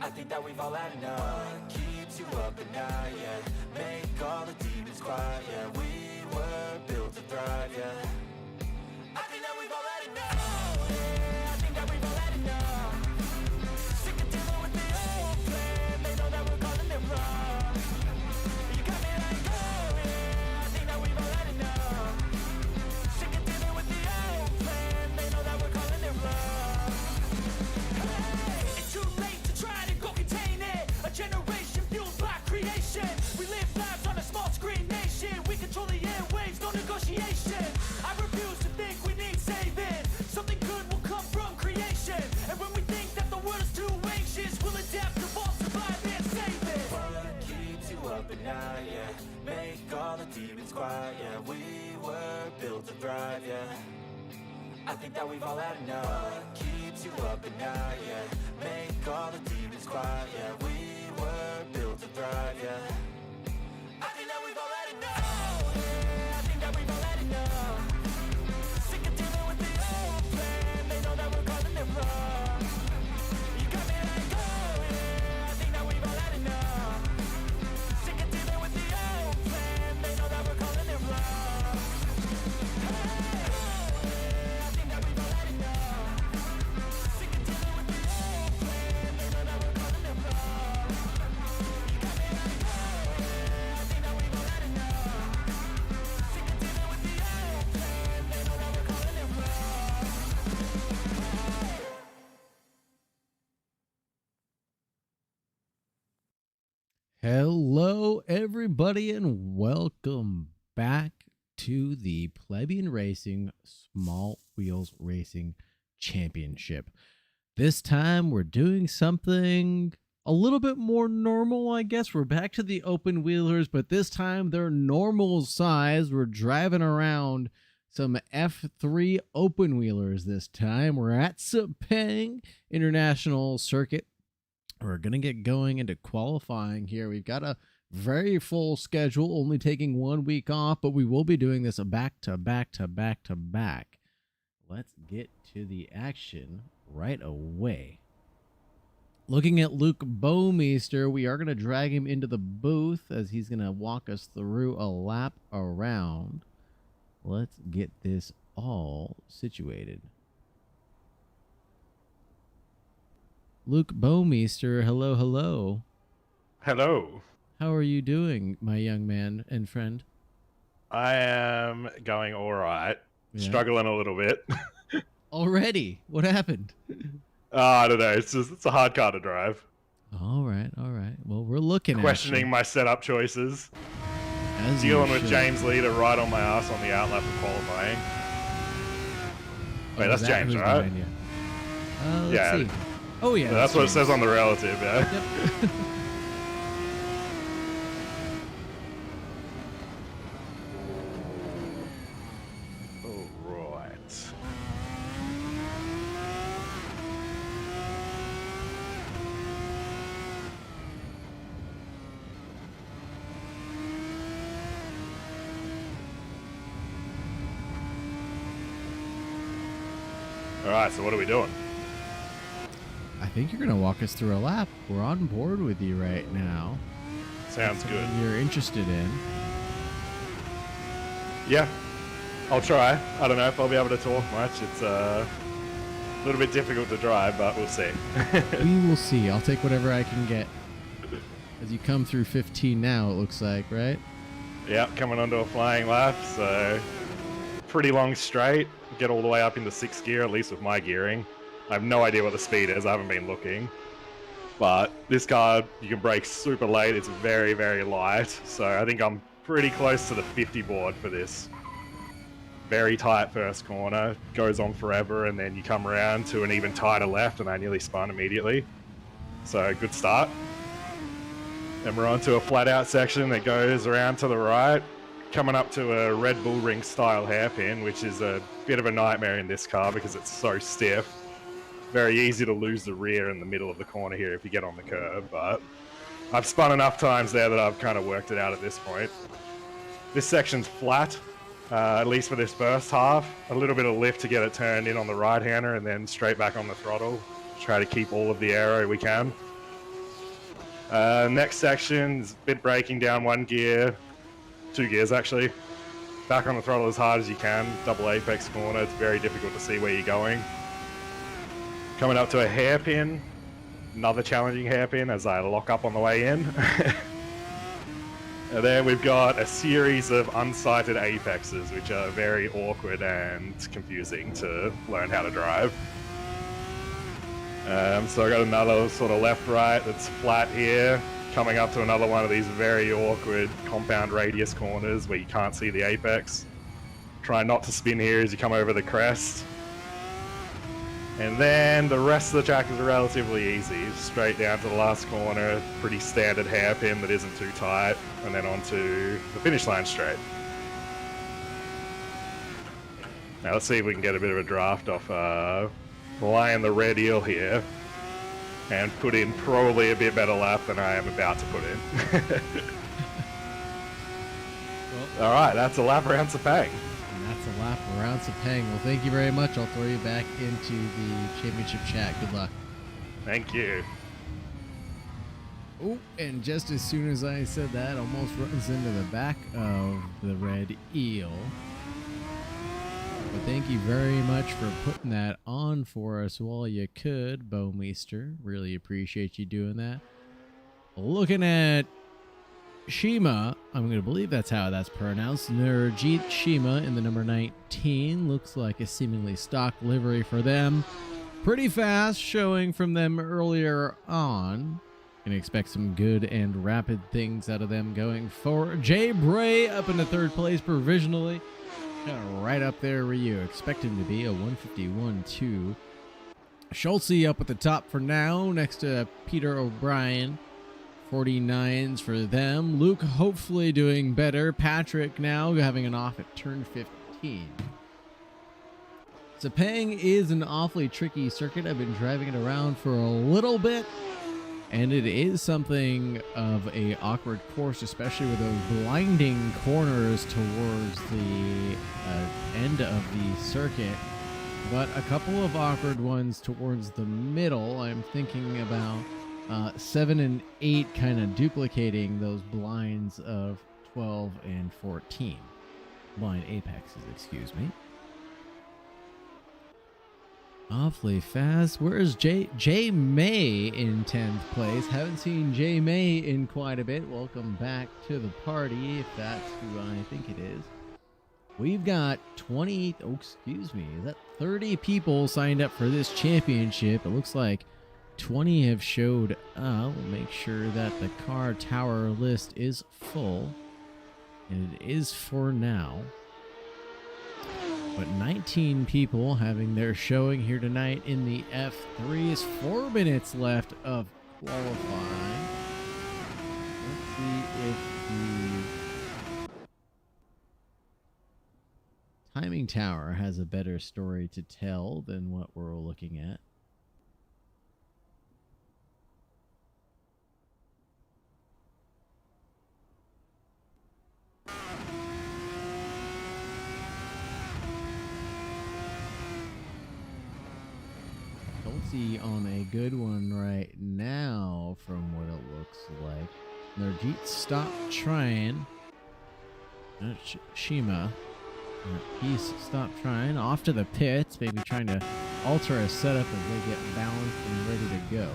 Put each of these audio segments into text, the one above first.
I think that we've all had enough. What keeps you up at night, yeah? Make all the demons quiet, yeah. We were built to thrive, yeah. I think that we've all had enough. Oh, yeah, I think that we've all had enough. Sick of dealing with the old plan. They know that we're calling them wrong. You got me like, oh, yeah, I think that we've all had enough. Sick of dealing with the old plan. They know that we're calling them wrong. Hey, it's too late to try to go contain it. A generation fueled by creation. We live lives on a small screen nation. We control the airwaves, no negotiation. I refuse to think we need saving. Something good will come from creation. And when we think that the world is too anxious, we'll adapt, evolve, survive, and save it. What keeps you up at night, yeah? Make all the demons quiet, yeah. We were built to thrive, yeah. I think that we've all had enough. What keeps you up at night, yeah? Make all the demons quiet, yeah. We were built to thrive, yeah. I think that we've all had enough. Oh, yeah, I think that we've all had enough. Sick of dealing with the old plan. They know that we're calling them wrong. You got me like, oh, yeah, I think that we've all had enough. Sick of dealing with the old plan. They know that we're calling them wrong. Hey, oh, yeah, I think that we've all had enough. Sick of dealing with the old plan. They know that we're calling them wrong. You got me like, oh, yeah, I think that we've all had enough. Sick of dealing with the old plan. They know that we're calling them wrong. Hello, everybody, and welcome back to the Plebian Racing Small Wheels Racing Championship. This time, we're doing something a little bit more normal, I guess. We're back to the open wheelers, but this time they're normal size. We're driving around some F3 open wheelers this time. We're at Sepang International Circuit. We're going to get going into qualifying here. We've got a very full schedule, only taking 1 week off, but we will be doing this back to back to back to back. Let's get to the action right away. Looking at Luke Bouwmeester, we are going to drag him into the booth as he's going to walk us through a lap around. Let's get this all situated. Luke Bouwmeester, hello, hello. Hello. How are you doing, my young man and friend? I am going all right. Yeah. Struggling a little bit. Already? What happened? I don't know. It's a hard car to drive. All right, all right. Well, we're looking questioning my setup choices. As dealing with James Leeder right on my ass on the outlap of qualifying. Wait, that's James, right? Let's see. Oh, yeah. That's what James. It says on the relative, yeah. Yep. Alright, so what are we doing? I think you're going to walk us through a lap. We're on board with you right now. Sounds good. You're interested in? Yeah, I'll try. I don't know if I'll be able to talk much. It's a little bit difficult to drive, but we'll see. We will see. I'll take whatever I can get. As you come through 15 now, it looks like, right? Yeah, coming onto a flying lap, so pretty long straight. Get all the way up into 6th gear, at least with my gearing. I have no idea what the speed is. I haven't been looking. But this car, you can brake super late. It's very, very light. So I think I'm pretty close to the 50 board for this. Very tight first corner, goes on forever, and then you come around to an even tighter left, and I nearly spun immediately. So good start. Then we're onto a flat out section that goes around to the right, coming up to a Red Bull Ring style hairpin, which is a bit of a nightmare in this car because it's so stiff. Very easy to lose the rear in the middle of the corner here if you get on the curb, but I've spun enough times there that I've kind of worked it out at this point. This section's flat, at least for this first half. A little bit of lift to get it turned in on the right-hander and then straight back on the throttle. Try to keep all of the aero we can. Next section's bit braking down 1 gear, 2 gears actually. Back on the throttle as hard as you can. Double apex corner, it's very difficult to see where you're going. Coming up to a hairpin, another challenging hairpin as I lock up on the way in. And then we've got a series of unsighted apexes, which are very awkward and confusing to learn how to drive. So I got another sort of left-right that's flat here, coming up to another one of these very awkward compound radius corners where you can't see the apex. Try not to spin here as you come over the crest. And then the rest of the track is relatively easy. Straight down to the last corner, pretty standard hairpin that isn't too tight, and then onto the finish line straight. Now let's see if we can get a bit of a draft off Lion the Red Eel here, and put in probably a bit better lap than I am about to put in. Well, all right, that's a lap around Sepang. And that's a lap around Sepang. Well, thank you very much. I'll throw you back into the championship chat. Good luck. Thank you. Oh, and just as soon as I said that, almost runs into the back of the Red Eel. But thank you very much for putting that on for us while you could, Bouwmeester. Really appreciate you doing that. Looking at Shima, I'm going to believe that's how that's pronounced. Nurjit Shima in the number 19. Looks like a seemingly stock livery for them. Pretty fast showing from them earlier on. Can expect some good and rapid things out of them going forward. Jay Bray up into 3rd place provisionally. Kind of right up there where you expect him to be, a 151.2. Shultz up at the top for now, next to Peter O'Brien. 49s for them. Luke hopefully doing better. Patrick now having an off at turn 15. Sepang is an awfully tricky circuit. I've been driving it around for a little bit, and it is something of a awkward course, especially with those blinding corners towards the end of the circuit. But a couple of awkward ones towards the middle. I'm thinking about 7 and 8 kind of duplicating those blinds of 12 and 14. Blind apexes, excuse me. Awfully fast. Where is Jay May in 10th place? Haven't seen Jay May in quite a bit. Welcome back to the party, if that's who I think it is. We've got 20, oh, excuse me, is that 30 people signed up for this championship? It looks like 20 have showed up. We'll make sure that the car tower list is full, and it is for now. But 19 people having their showing here tonight in the F3. Is 4 minutes left of qualifying. Let's see if the timing tower has a better story to tell than what we're looking at. On a good one right now from what it looks like. Nurjit stopped trying. Shima. He's stopped trying. Off to the pits. Maybe trying to alter a setup as they get balanced and ready to go.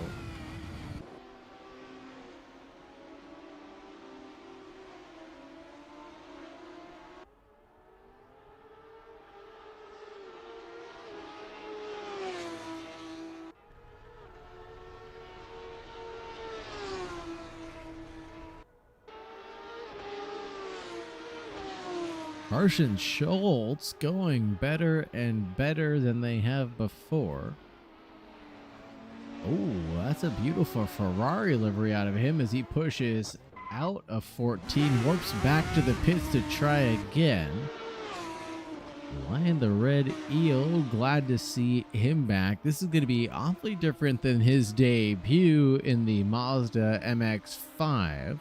Carson Schultz going better and better than they have before. Oh, that's a beautiful Ferrari livery out of him as he pushes out of 14, warps back to the pits to try again. Lion the Red Eel, glad to see him back. This is going to be awfully different than his debut in the Mazda MX-5.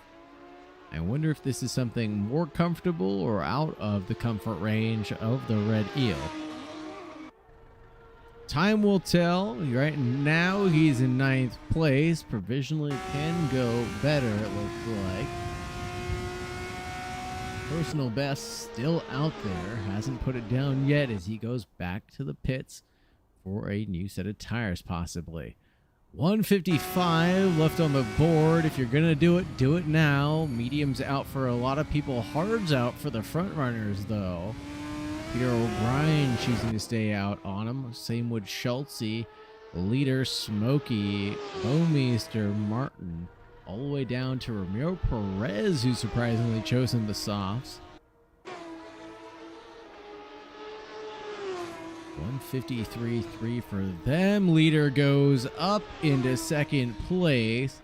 I wonder if this is something more comfortable or out of the comfort range of the Red Eel. Time will tell. Right now he's in 9th place. Provisionally can go better, it looks like. Personal best still out there. Hasn't put it down yet as he goes back to the pits for a new set of tires possibly. 155 left on the board. If you're going to do it now. Medium's out for a lot of people. Hard's out for the front runners, though. Peter O'Brien choosing to stay out on him. Same with Shultz, Leeder, Smokey, Bouwmeester, Martin. All the way down to Ramiro Perez, who surprisingly chosen the softs. 153.3 for them. Leeder goes up into 2nd place.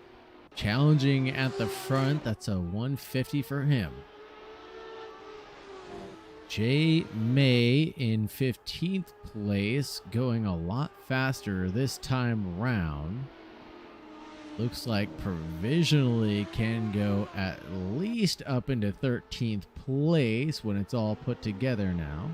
Challenging at the front. That's a 150 for him. J. May in 15th place. Going a lot faster this time round. Looks like provisionally can go at least up into 13th place when it's all put together now.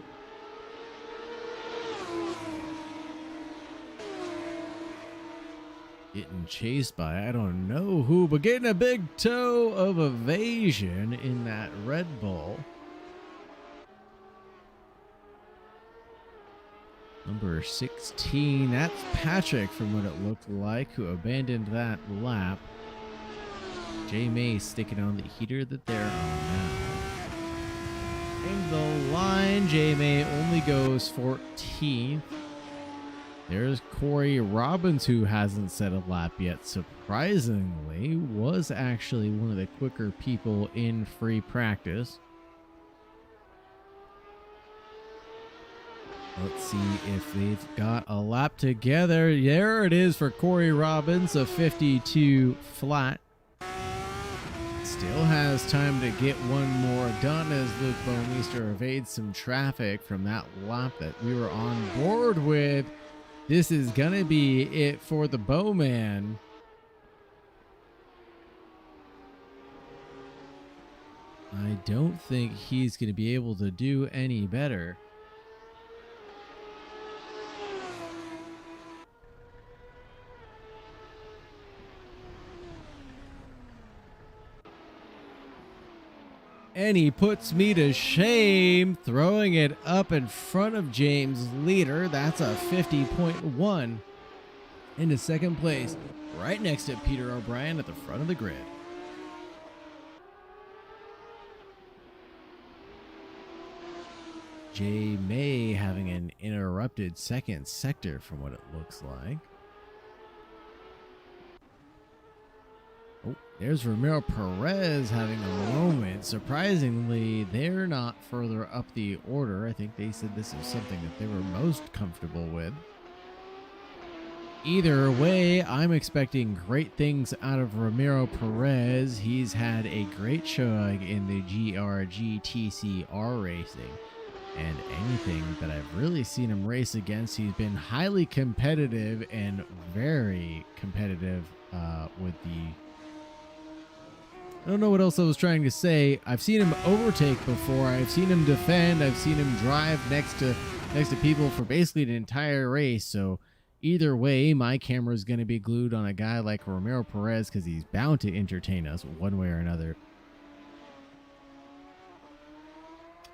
Getting chased by I don't know who, but getting a big toe of evasion in that Red Bull. Number 16, that's Patrick from what it looked like, who abandoned that lap. J. May sticking on the heater that they're on now. In the line, J. May only goes 14th. There's Corey Robbins, who hasn't set a lap yet. Surprisingly, was actually one of the quicker people in free practice. Let's see if they've got a lap together. There it is for Corey Robbins, a 52 flat. Still has time to get one more done as Luke Bouwmeester evades some traffic from that lap that we were on board with. This is going to be it for the Bowman. I don't think he's going to be able to do any better. And he puts me to shame, throwing it up in front of James Leeder. That's a 50.1 into 2nd place, right next to Peter O'Brien at the front of the grid. J. May having an interrupted 2nd sector from what it looks like. Oh, there's Ramiro Perez having a moment. Surprisingly, they're not further up the order. I think they said this is something that they were most comfortable with. Either way, I'm expecting great things out of Ramiro Perez. He's had a great showing in the GRGTCR racing. And anything that I've really seen him race against, he's been highly competitive and very competitive with the... I don't know what else I was trying to say. I've seen him overtake before. I've seen him defend. I've seen him drive next to people for basically the entire race. So either way, my camera is going to be glued on a guy like Ramiro Perez because he's bound to entertain us one way or another.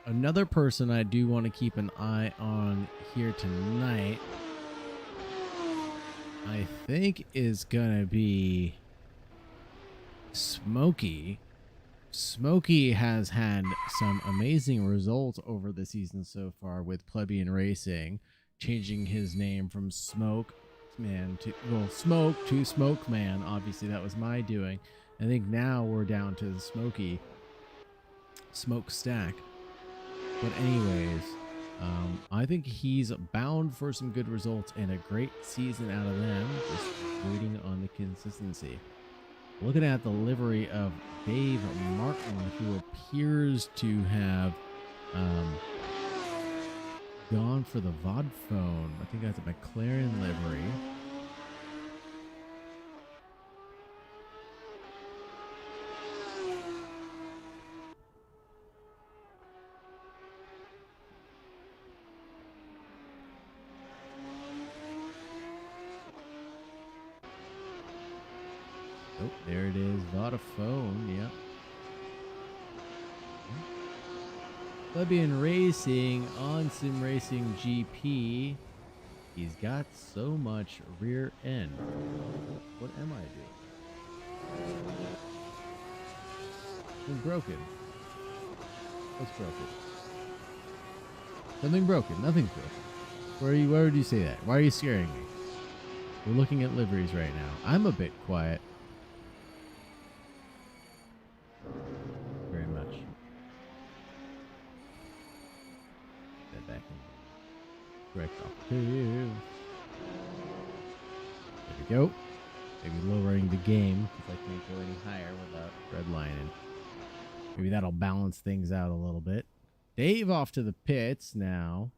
Another person I do want to keep an eye on here tonight, I think is going to be Smokey. Smokey has had some amazing results over the season so far with Plebian Racing, changing his name from Smoke to Smoke Man. Obviously, that was my doing. I think now we're down to the Smokey Smokestack. But anyways, I think he's bound for some good results and a great season out of them. Just waiting on the consistency. Looking at the livery of Dave Martin, who appears to have gone for the Vodafone. I think that's a McLaren livery. Oh, there it is. Vodafone, yep. Plebian Racing on Sim Racing GP. He's got so much rear end. What am I doing? Something broken. What's broken? Something broken. Nothing's broken. Why would you say that? Why are you scaring me? We're looking at liveries right now. I'm a bit quiet. Very much. That back in. Correct off. There we go. Maybe lowering the game because I can't go any higher without redlining. Maybe that'll balance things out a little bit. Dave off to the pits now.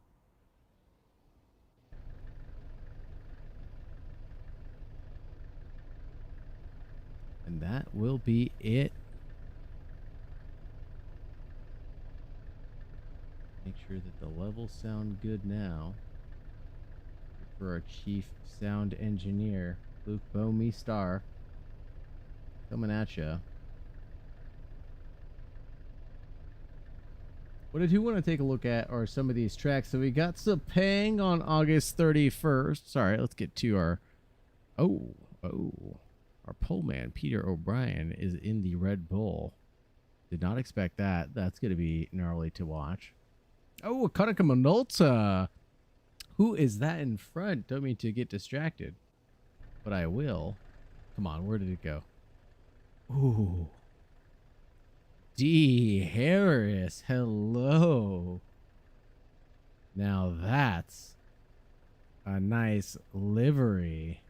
And that will be it. Make sure that the levels sound good now. For our chief sound engineer, Luke Bouwmeester, coming at ya. What I do want to take a look at are some of these tracks. So we got Sepang on August 31st. Sorry, let's get to our... Our pole man, Peter O'Brien, is in the Red Bull. Did not expect that. That's going to be gnarly to watch. Oh, Konica Minolta. Who is that in front? Don't mean to get distracted, but I will. Come on, where did it go? Ooh. D. Harris. Hello. Now that's a nice livery.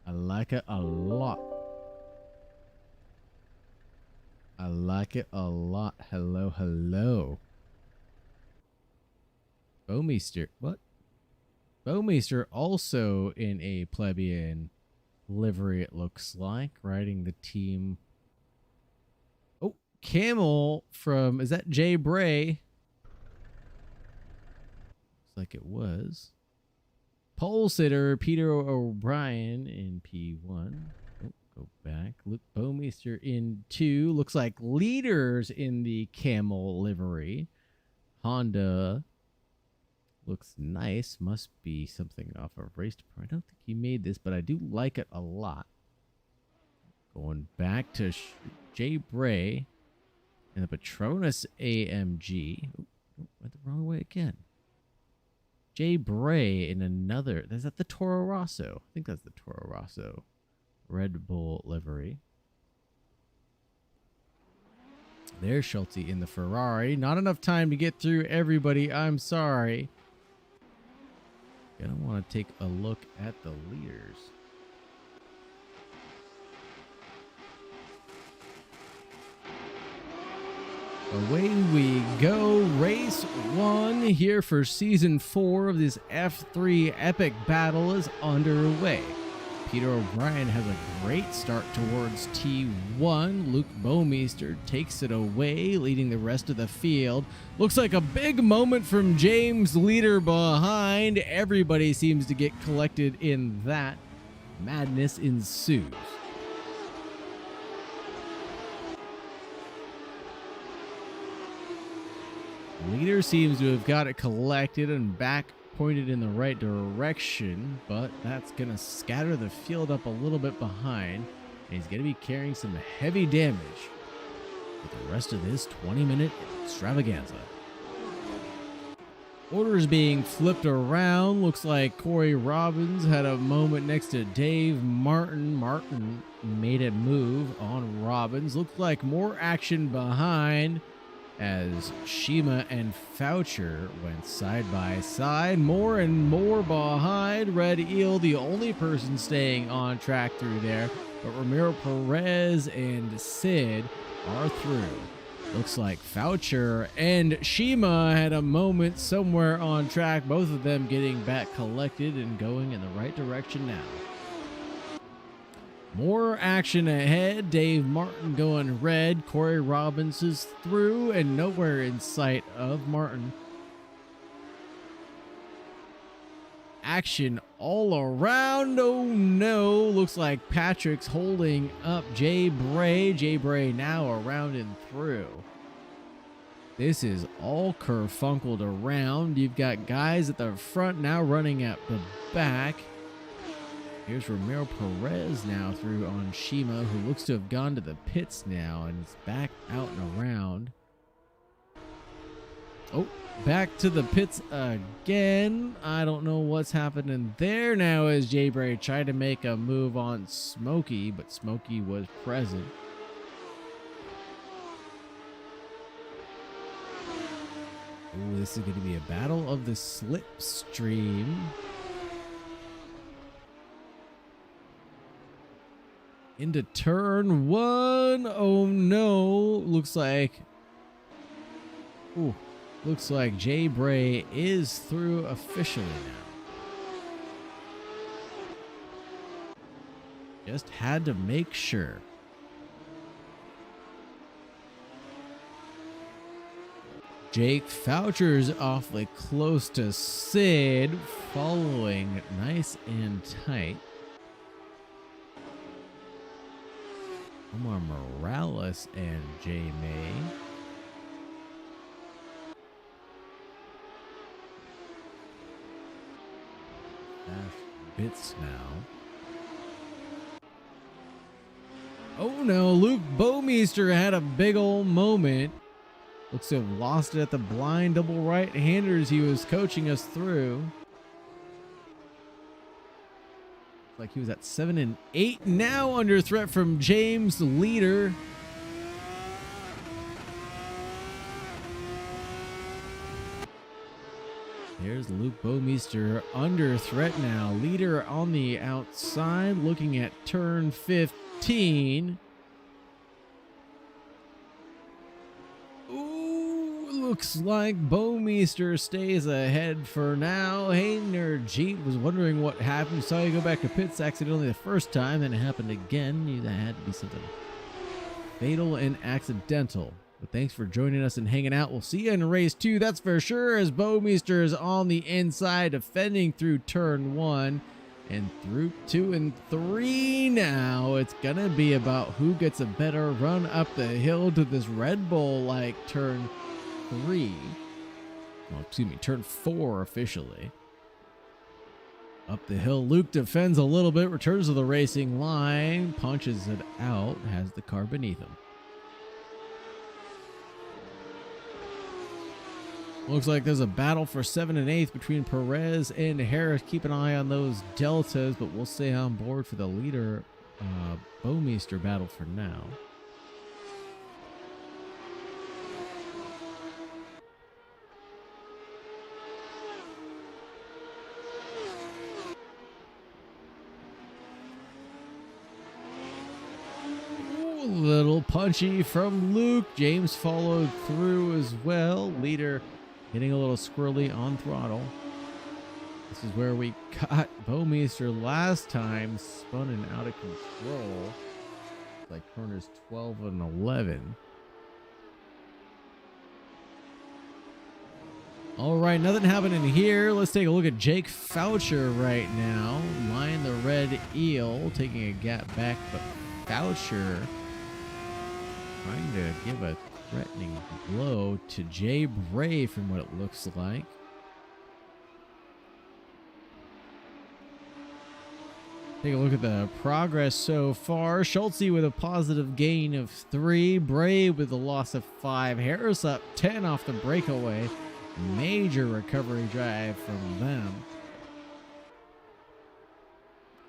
I like it a lot. I like it a lot. Hello, hello. Bouwmeester. What? Bouwmeester also in a plebeian livery, it looks like. Riding the team. Oh, Camel from... Is that Jay Bray? Looks like it was. Pole sitter Peter O'Brien in P1. Oh, go back. Luke Bouwmeester in 2. Looks like Leaders in the Camel livery. Honda looks nice. Must be something off of race department. I don't think he made this, but I do like it a lot. Going back to Jay Bray and the Petronas AMG. Oh, went the wrong way again. Jay Bray in another. Is that the Toro Rosso? I think that's the Toro Rosso Red Bull livery. There's Shultz in the Ferrari. Not enough time to get through everybody. I'm sorry. Gonna want to take a look at the leaders. Away we go. Race 1 here for Season 4 of this F3 epic battle is underway. Peter O'Brien has a great start towards T1. Luke Bouwmeester takes it away, leading the rest of the field. Looks like a big moment from James Leeder behind. Everybody seems to get collected in that. Madness ensues. Leader seems to have got it collected and back pointed in the right direction, but that's going to scatter the field up a little bit behind, and he's going to be carrying some heavy damage with the rest of this 20-minute extravaganza. Orders being flipped around. Looks like Corey Robbins had a moment next to Dave Martin. Martin made a move on Robbins. Looked like more action behind. as Shima and Foucher went side by side, more and more behind. Red Eel, the only person staying on track through there, but Ramiro Perez and Sid are through. Looks like Foucher and Shima had a moment somewhere on track, both of them getting back collected and going in the right direction now. More action ahead. Dave Martin going red. Corey Robbins is through and nowhere in sight of Martin. Action all around. Oh no. Looks like Patrick's holding up Jay Bray. Jay Bray now around and through. This is all kerfunkled around. You've got guys at the front now running at the back. Here's Ramiro Perez now through on Shima, who looks to have gone to the pits now and is back out and around. Oh, back to the pits again. I don't know what's happening there now as Jay Bray tried to make a move on Smokey, but Smokey was present. Oh, this is going to be a battle of the slipstream. Into turn one. Oh no. Looks like Jay Bray is through officially now. Just had to make sure. Jake Foucher's awfully close to Sid, following nice and tight. Omar Morales and Jay May. Fast bits now. Oh no, Luke Bouwmeester had a big old moment. Looks to have lost it at the blind double right-handers he was coaching us through. Like he was at 7 and 8, now under threat from James Leeder. There's Luke Bouwmeester under threat now. Leeder on the outside, looking at turn 15. Looks like Bouwmeester stays ahead for now. Hayner Jeet was wondering what happened. Saw you go back to pits accidentally the first time, then it happened again. Knew that had to be something fatal and accidental. But thanks for joining us and hanging out. We'll see you in race 2, that's for sure, as Bouwmeester is on the inside, defending through turn 1 and through 2 and 3 now. It's gonna be about who gets a better run up the hill to this Red Bull like turn 3. Well, excuse me, turn 4 officially. Up the hill, Luke defends a little bit, returns to the racing line, punches it out, has the car beneath him. Looks like there's a battle for 7 and 8 between Perez and Harris. Keep an eye on those deltas, but we'll stay on board for the Leeder Bouwmeester battle for now. Little punchy from Luke. James followed through as well. Leader getting a little squirrely on throttle. This is where we got Bouwmeester last time, spun and out of control. Like corners 12 and 11. All right, nothing happening here. Let's take a look at Jake Foucher right now. Line the Red Eel, taking a gap back, but Foucher trying to give a threatening blow to Jay Bray from what it looks like. Take a look at the progress so far. Shultz with a positive gain of 3. Bray with a loss of 5. Harris up 10 off the breakaway. Major recovery drive from them.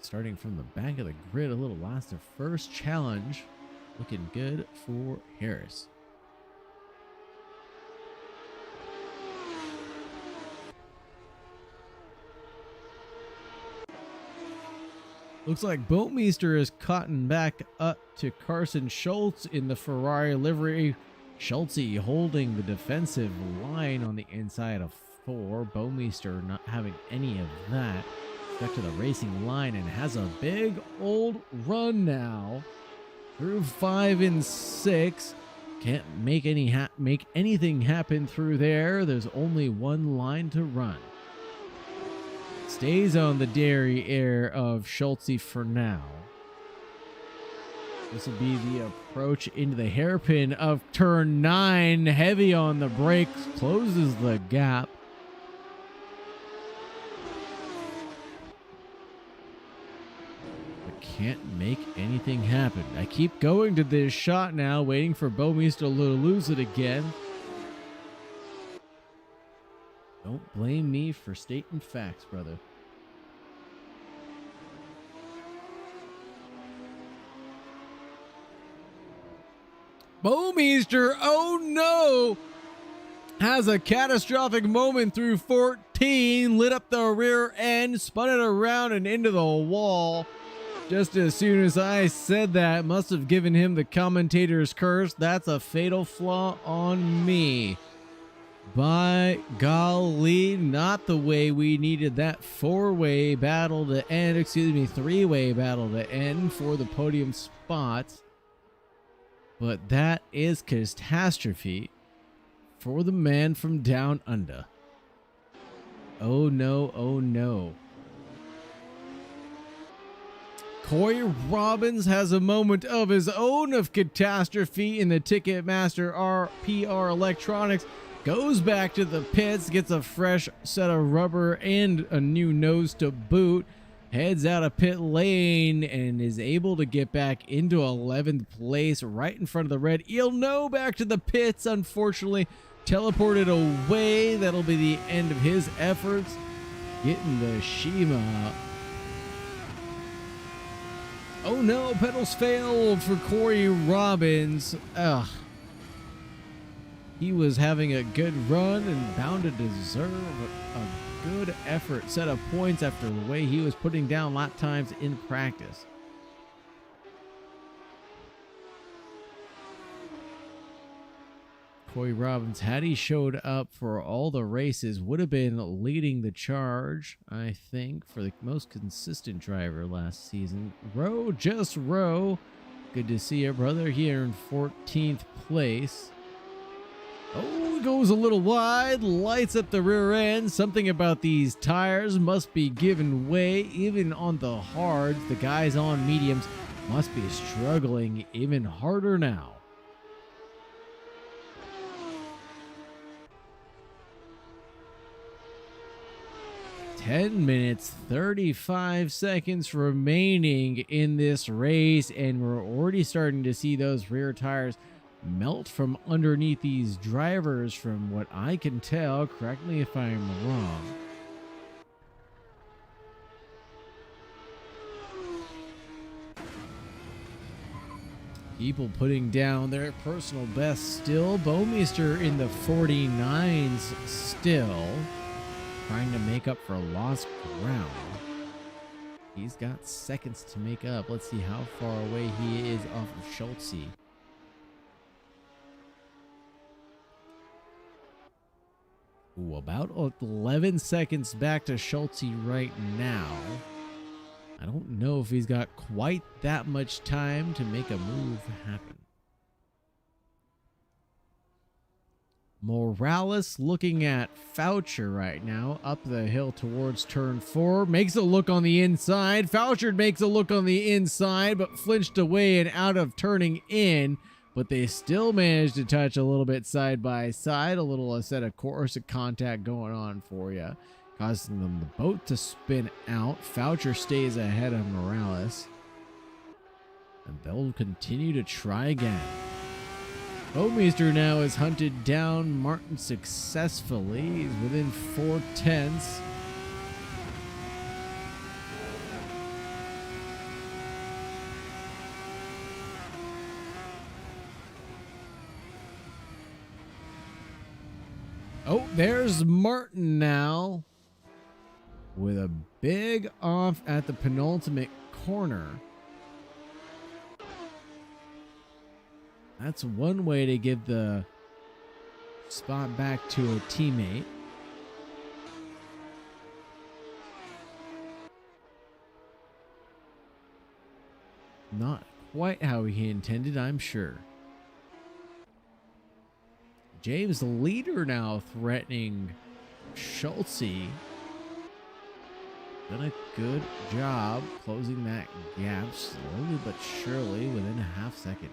Starting from the back of the grid, a little last of first challenge. Looking good for Harris. Looks like Bouwmeester is cutting back up to Carson Shultz in the Ferrari livery. Schultz holding the defensive line on the inside of 4. Bouwmeester not having any of that. Back to the racing line and has a big old run now through 5 and 6. Can't make anything happen through there. There's only one line to run. Stays on the dairy air of Schultz for now. This will be the approach into the hairpin of turn 9. Heavy on the brakes, closes the gap. But can't make anything happen. I keep going to this shot now, waiting for Bouwmeester to lose it again. Don't blame me for stating facts, brother. Bouwmeester, oh no, has a catastrophic moment through 14, lit up the rear end, spun it around and into the wall. Just as soon as I said that, must have given him the commentator's curse. That's a fatal flaw on me. By golly, not the way we needed that 4-way battle to end, 3-way battle to end for the podium spots. But that is catastrophe for the man from down under. Oh no, oh no. Corey Robbins has a moment of his own of catastrophe in the Ticketmaster RPR Electronics. Goes back to the pits, gets a fresh set of rubber and a new nose to boot. Heads out of pit lane and is able to get back into 11th place right in front of the red. He'll know back to the pits, unfortunately. Teleported away. That'll be the end of his efforts. Getting the Shima. Oh no, pedals failed for Corey Robbins. Ugh. He was having a good run and bound to deserve a good effort, set of points after the way he was putting down lap times in practice. Corey Robbins, had he showed up for all the races, would have been leading the charge, I think, for the most consistent driver last season. Row, just row. Good to see your brother here in 14th place. Oh, goes a little wide, lights up the rear end. Something about these tires must be giving way, even on the hards. The guys on mediums must be struggling even harder now. Ten minutes, 35 seconds remaining in this race, and we're already starting to see those rear tires melt from underneath these drivers from what I can tell. Correct me if I'm wrong. People putting down their personal best still. Bouwmeester in the 49s still. Trying to make up for lost ground. He's got seconds to make up. Let's see how far away he is off of Schultz. Ooh, about 11 seconds back to Schultz right now. I don't know if he's got quite that much time to make a move happen. Morales looking at Foucher right now, up the hill towards turn 4. Makes a look on the inside. Foucher makes a look on the inside, but flinched away and out of turning in. But they still managed to touch a little bit side by side. A little set of course of contact going on for you, causing them the boat to spin out. Foucher stays ahead of Morales. And they'll continue to try again. Bouwmeester now has hunted down Martin successfully. He's within 4/10. Oh, there's Martin now with a big off at the penultimate corner. That's one way to give the spot back to a teammate. Not quite how he intended, I'm sure. James Leeder now threatening Shultz. Done a good job closing that gap slowly but surely within a half second.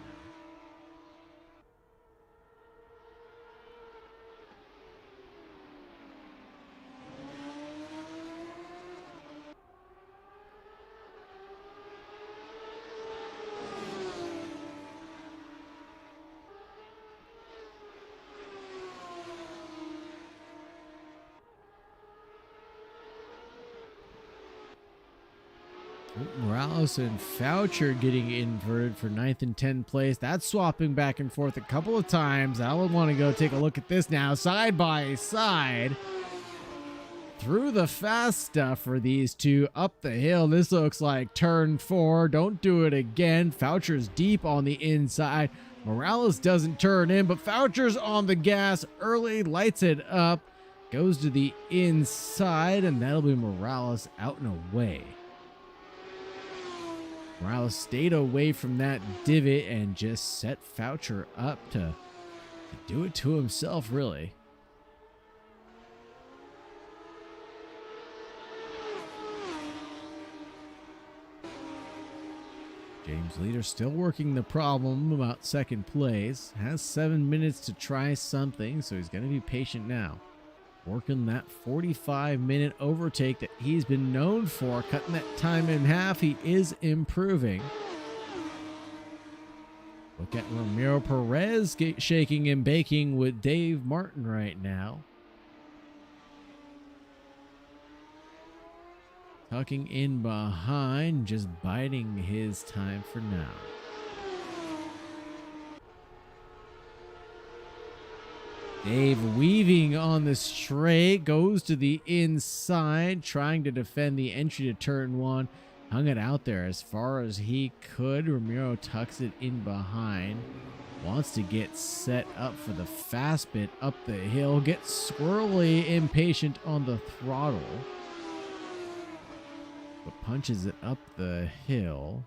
Morales and Foucher getting inverted for 9th and 10th place. That's swapping back and forth a couple of times. I would want to go take a look at this now. Side by side. Through the fast stuff for these two. Up the hill. This looks like turn 4. Don't do it again. Foucher's deep on the inside. Morales doesn't turn in, but Foucher's on the gas early. Lights it up. Goes to the inside, and that'll be Morales out and away. Morales stayed away from that divot and just set Foucher up to do it to himself, really. James Leeder still working the problem about second place. Has 7 minutes to try something, so he's going to be patient now. Working that 45-minute overtake that he's been known for, cutting that time in half. He is improving. Look at Ramiro Perez shaking and baking with Dave Martin right now. Tucking in behind, just biding his time for now. Dave weaving on the straight, goes to the inside, trying to defend the entry to turn 1. Hung it out there as far as he could. Ramiro tucks it in behind. Wants to get set up for the fast bit up the hill. Gets swirly impatient on the throttle. But punches it up the hill.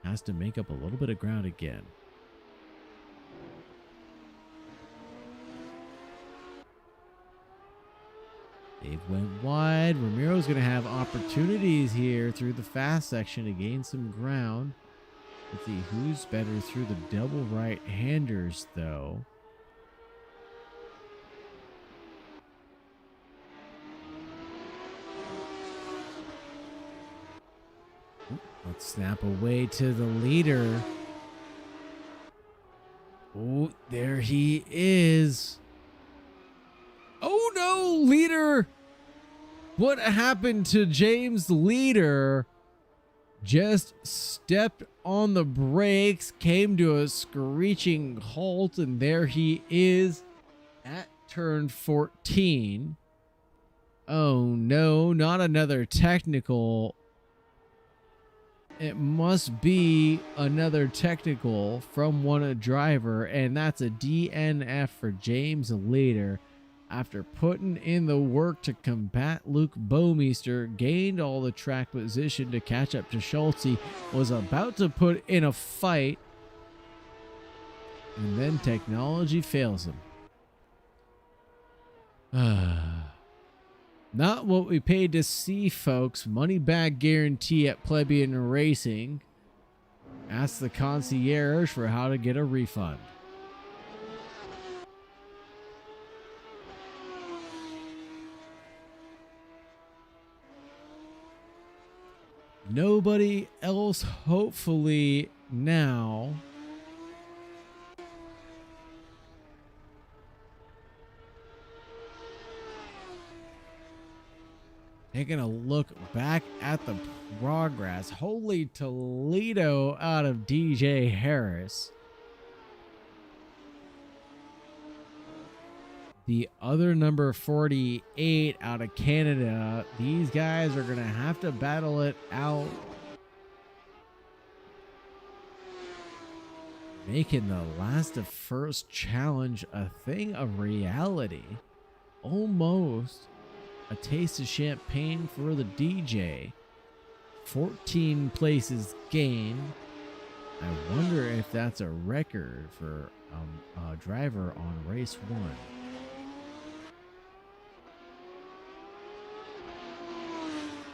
Has to make up a little bit of ground again. Dave went wide. Ramiro's going to have opportunities here through the fast section to gain some ground. Let's see who's better through the double right-handers, though. Let's snap away to the leader. Oh, there he is. Oh no, Leeder! What happened to James Leeder? Just stepped on the brakes, came to a screeching halt, and there he is at turn 14. Oh no, not another technical. It must be another technical from one driver, and that's a DNF for James Leeder. After putting in the work to combat Luke Bouwmeester, gained all the track position to catch up to Shultz, was about to put in a fight, and then technology fails him. Not what we paid to see, folks. Money back guarantee at Plebian Racing. Ask the concierge for how to get a refund. Nobody else, hopefully, now. Taking a look back at the progress. Holy Toledo out of DJ Harris. The other number 48 out of Canada. These guys are going to have to battle it out making the last of first challenge a thing of reality. Almost a taste of champagne for the DJ. 14 places gained. I wonder if that's a record for a driver on race 1.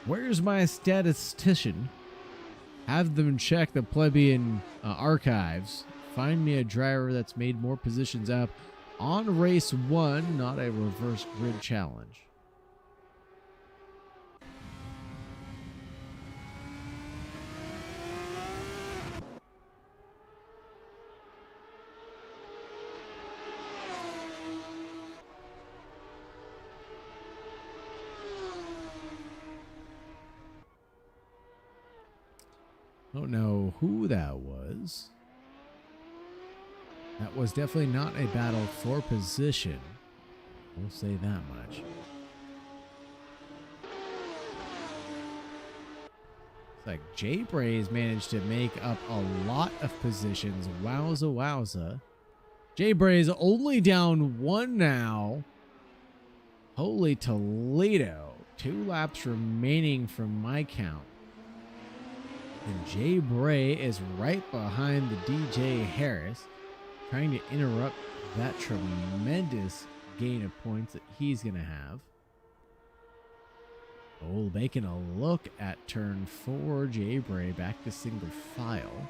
Where's my statistician? Have them check the Plebian archives. Find me a driver that's made more positions up on race 1, not a reverse grid challenge. Don't know who that was. That was definitely not a battle for position. We'll say that much. It's like Jay Bray's managed to make up a lot of positions. Wowza wowza. Jay Bray's only down 1 now. Holy Toledo. 2 laps remaining from my count. And Jay Bray is right behind the DJ Harris, trying to interrupt that tremendous gain of points that he's going to have. Oh, making a look at turn 4. Jay Bray back to single file.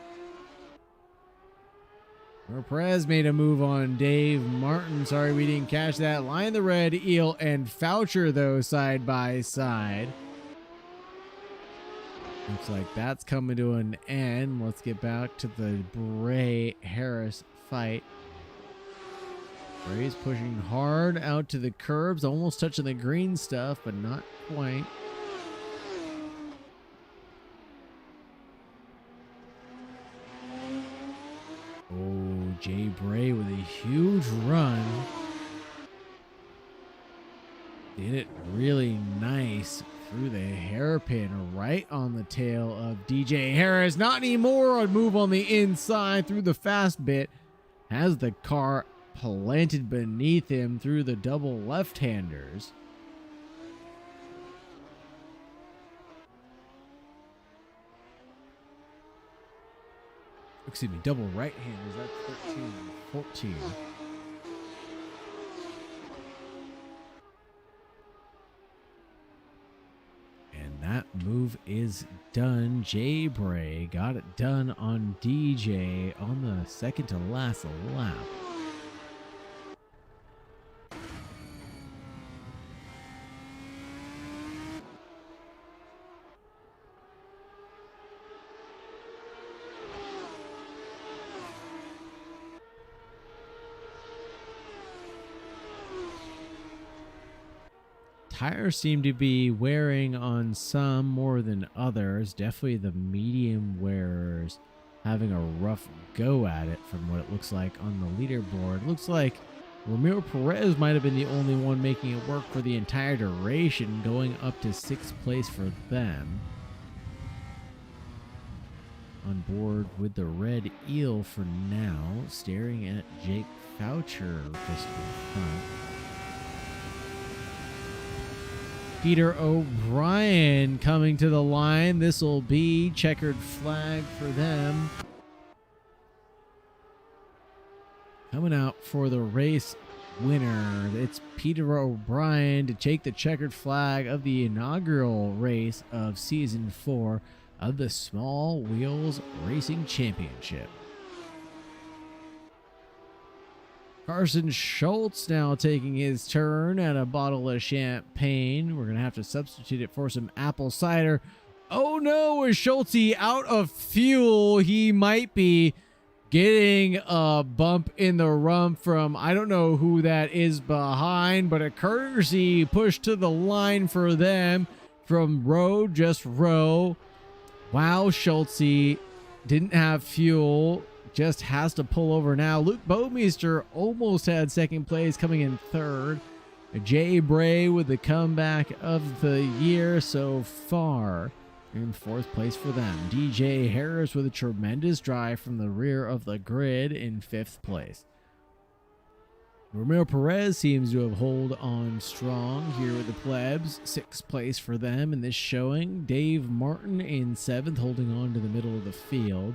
Perez made a move on Dave Martin. Sorry we didn't catch that. Line the red, Eel and Foucher, though, side by side. Looks like that's coming to an end. Let's get back to the Bray-Harris fight. Bray's pushing hard out to the curbs, almost touching the green stuff, but not quite. Oh, Jay Bray with a huge run. Did it really nice through the hairpin right on the tail of DJ Harris. Not anymore. A move on the inside through the fast bit. Has the car planted beneath him through the double left-handers. Excuse me, double right-handers. That's 13 and 14. That move is done. Jay Bray got it done on DJ on the second to last lap. Tires seem to be wearing on some more than others. Definitely the medium wearers having a rough go at it from what it looks like on the leaderboard. Looks like Ramiro Perez might have been the only one making it work for the entire duration, going up to 6th place for them. On board with the red eel for now, staring at Jake Foucher just in front. Peter O'Brien coming to the line. This will be checkered flag for them. Coming out for the race winner. It's Peter O'Brien to take the checkered flag of the inaugural race of Season 4 of the Small Wheels Racing Championship. Carson Shultz now taking his turn at a bottle of champagne. We're going to have to substitute it for some apple cider. Oh no, is Schultz out of fuel? He might be getting a bump in the rump from, I don't know who that is behind, but a courtesy push to the line for them from row, just row. Wow, Schultz didn't have fuel. Just has to pull over now. Luke Bouwmeester almost had second place, coming in third. Jay Bray with the comeback of the year so far. in 4th place for them. DJ Harris with a tremendous drive from the rear of the grid in 5th place. Romeo Perez seems to have held on strong here with the plebs. 6th place for them in this showing. Dave Martin in 7th, holding on to the middle of the field.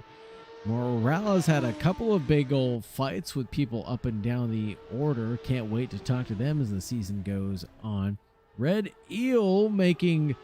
Morales had a couple of big old fights with people up and down the order. Can't wait to talk to them as the season goes on. Red Eel making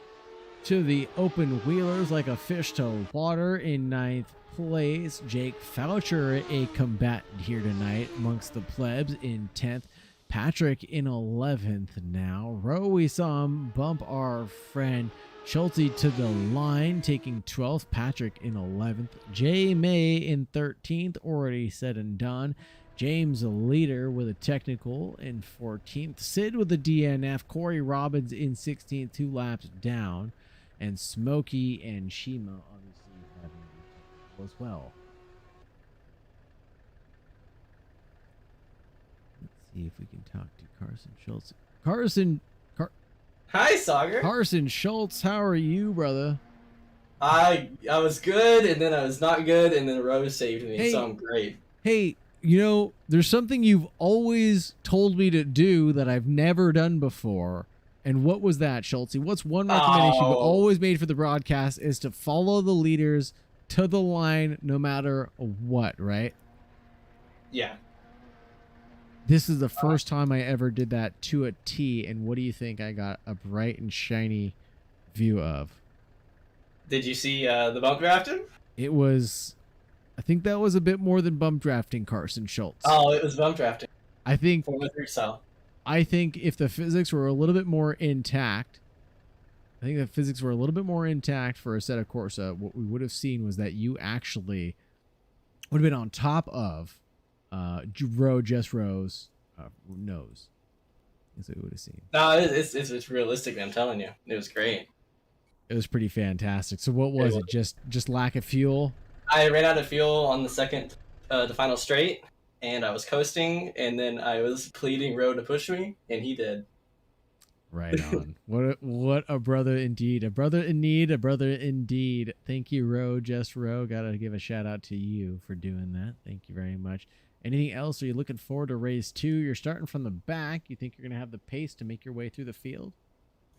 to the open wheelers like a fish to water in 9th place. Jake Foucher, a combatant here tonight amongst the plebs, in 10th. Patrick in 11th now. Rowe, we saw him bump our friend Shultz to the line, taking 12th. Patrick in 11th. Jay May in 13th, already said and done. James Leeder with a technical in 14th. Sid with the DNF. Corey Robbins in 16th, 2 laps down. And Smokey and Shima obviously having a technical as well. Let's see if we can talk to Carson Schultz. Hi, Sagar. Carson Schultz, how are you, brother? I was good, and then I was not good, and then Rose saved me, Hey. so I'm great. Hey, you know, there's something you've always told me to do that I've never done before. And what was that, Schultz? What's one recommendation you've always made for the broadcast is to follow the leaders to the line no matter what, right? Yeah. This is the first time I ever did that to a T, and what do you think I got a bright and shiny view of? Did you see the bump drafting? It was, I think that was a bit more than bump drafting, Carson Schultz. Oh, it was bump drafting. I think 4-3 style. I think if the physics were a little bit more intact, for a Assetto Corsa, what we would have seen was that you actually would have been on top of Rowe's nose. That's what we would have seen. No, it's realistic, I'm telling you. It was great. It was pretty fantastic. So what was it? Just lack of fuel? I ran out of fuel on the final straight, and I was coasting, and then I was pleading Rowe to push me, and he did. Right on. What a brother indeed. A brother in need, a brother indeed. Thank you, Rowe, just Rowe. Gotta give a shout out to you for doing that. Thank you very much. Anything else? Are you looking forward to race 2? You're starting from the back. You think you're gonna have the pace to make your way through the field?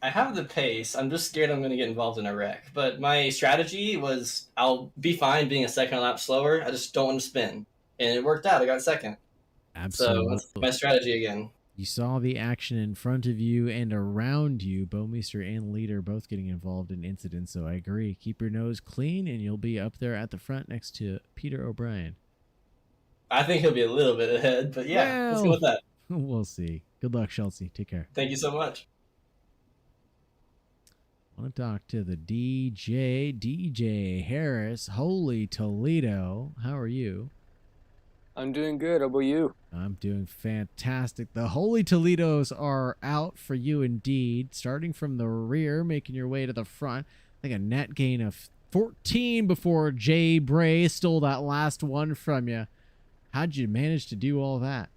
I have the pace. I'm just scared I'm going to get involved in a wreck. But my strategy was I'll be fine being a second lap slower. I just don't want to spin. And it worked out. I got second. Absolutely. So that's my strategy again. You saw the action in front of you and around you. Bouwmeester and Leeder both getting involved in incidents, so I agree. Keep your nose clean, and you'll be up there at the front next to Peter O'Brien. I think he'll be a little bit ahead, but yeah, let's go with that. We'll see. Good luck, Schultz. Take care. Thank you so much. I want to talk to the DJ Harris. Holy Toledo. How are you? I'm doing good. How about you? I'm doing fantastic. The Holy Toledos are out for you indeed. Starting from the rear, making your way to the front. I think a net gain of 14 before Jay Bray stole that last one from you. How'd you manage to do all that?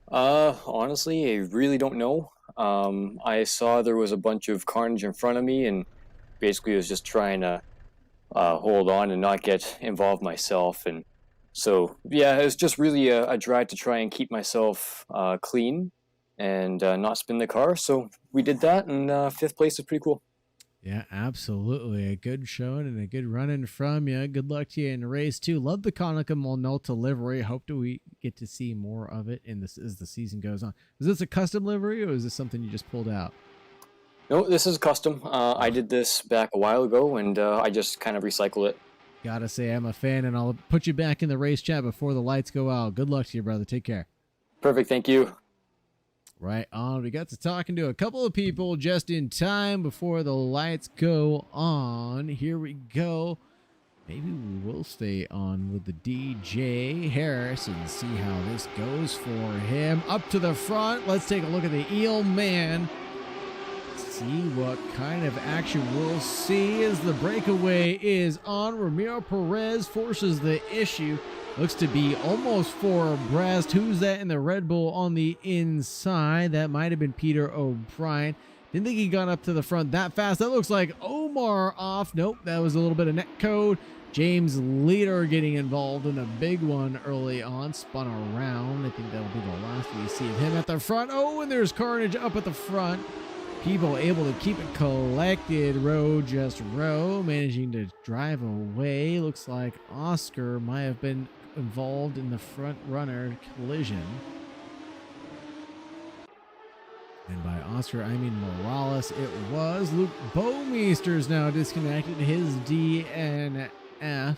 Honestly, I really don't know. I saw there was a bunch of carnage in front of me and basically was just trying to hold on and not get involved myself. And so, yeah, it was just really a drive to try and keep myself clean and not spin the car. So we did that, and 5th place is pretty cool. Yeah, absolutely. A good showing and a good running from you. Good luck to you in race 2. Love the Konica Molnota livery. Hope we get to see more of it in this as the season goes on. Is this a custom livery or is this something you just pulled out? No, this is custom. I did this back a while ago, and I just kind of recycle it. Gotta say I'm a fan, and I'll put you back in the race chat before the lights go out. Good luck to you, brother. Take care. Perfect. Thank you. Right on. We got to talking to a couple of people just in time before the lights go on. Here we go. Maybe we will stay on with the DJ Harris and see how this goes for him. Up to the front. Let's take a look at the Eel Man. See what kind of action we'll see as the breakaway is on. Ramiro Perez forces the issue. Looks to be almost for abreast. Who's that in the Red Bull on the inside? That might have been Peter O'Brien. Didn't think he got up to the front that fast. That looks like Omar off. Nope, that was a little bit of net code. James Leeder getting involved in a big one early on. Spun around. I think that'll be the last we see of him at the front. Oh, and there's carnage up at the front. People able to keep it collected. Row just row. Managing to drive away. Looks like Oscar might have been involved in the front runner collision. And by Oscar, I mean Morales. It was Luke Bouwmeester's now disconnected his DNF. No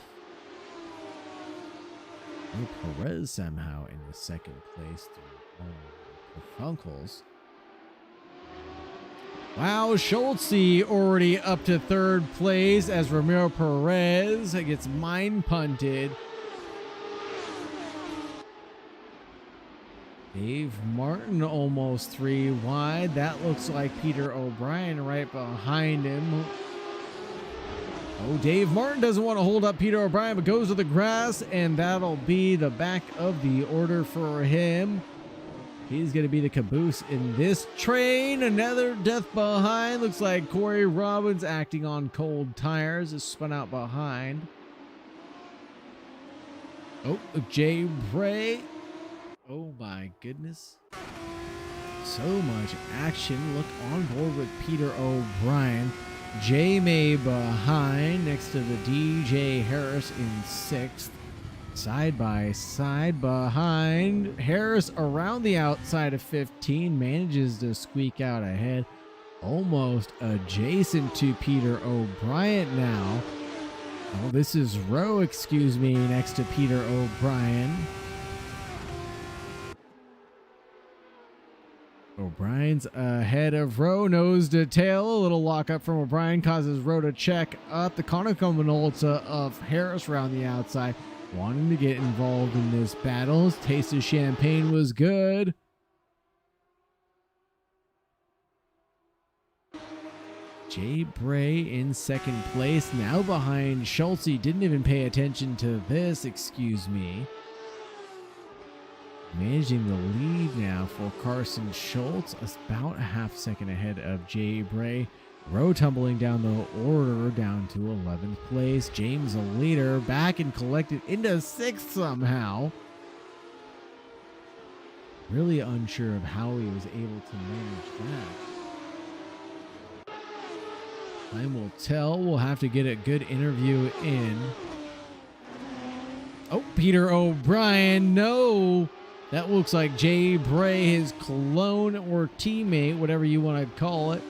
Perez somehow in the second place through Funkles. Wow, Shultz already up to third place as Ramiro Perez gets mine punted. Dave Martin almost 3 wide. That looks like Peter O'Brien right behind him. Oh, Dave Martin doesn't want to hold up Peter O'Brien, but goes to the grass, and that'll be the back of the order for him. He's going to be the caboose in this train. Another death behind. Looks like Corey Robbins acting on cold tires is spun out behind. Oh, Jay Bray. Oh my goodness. So much action. Look on board with Peter O'Brien. Jay May behind next to the DJ Harris in 6th. Side by side behind. Harris around the outside of 15. Manages to squeak out ahead. Almost adjacent to Peter O'Brien now. Oh, this is Rowe, excuse me, next to Peter O'Brien. O'Brien's ahead of Rowe, nose to tail. A little lockup from O'Brien causes Rowe to check up. The Conoco Minolta of Harris around the outside, wanting to get involved in this battle. Taste of champagne was good. Jay Bray in second place, now behind Shultz. Didn't even pay attention to this, excuse me. Managing the lead now for Carson Shultz, about a half second ahead of Jay Bray. Rowe tumbling down the order down to 11th place. James a leader, back and collected into 6th somehow. Really unsure of how he was able to manage that. Time will tell. We'll have to get a good interview in. Oh, Peter O'Brien, no! That looks like Jay Bray, his clone or teammate, whatever you want to call it,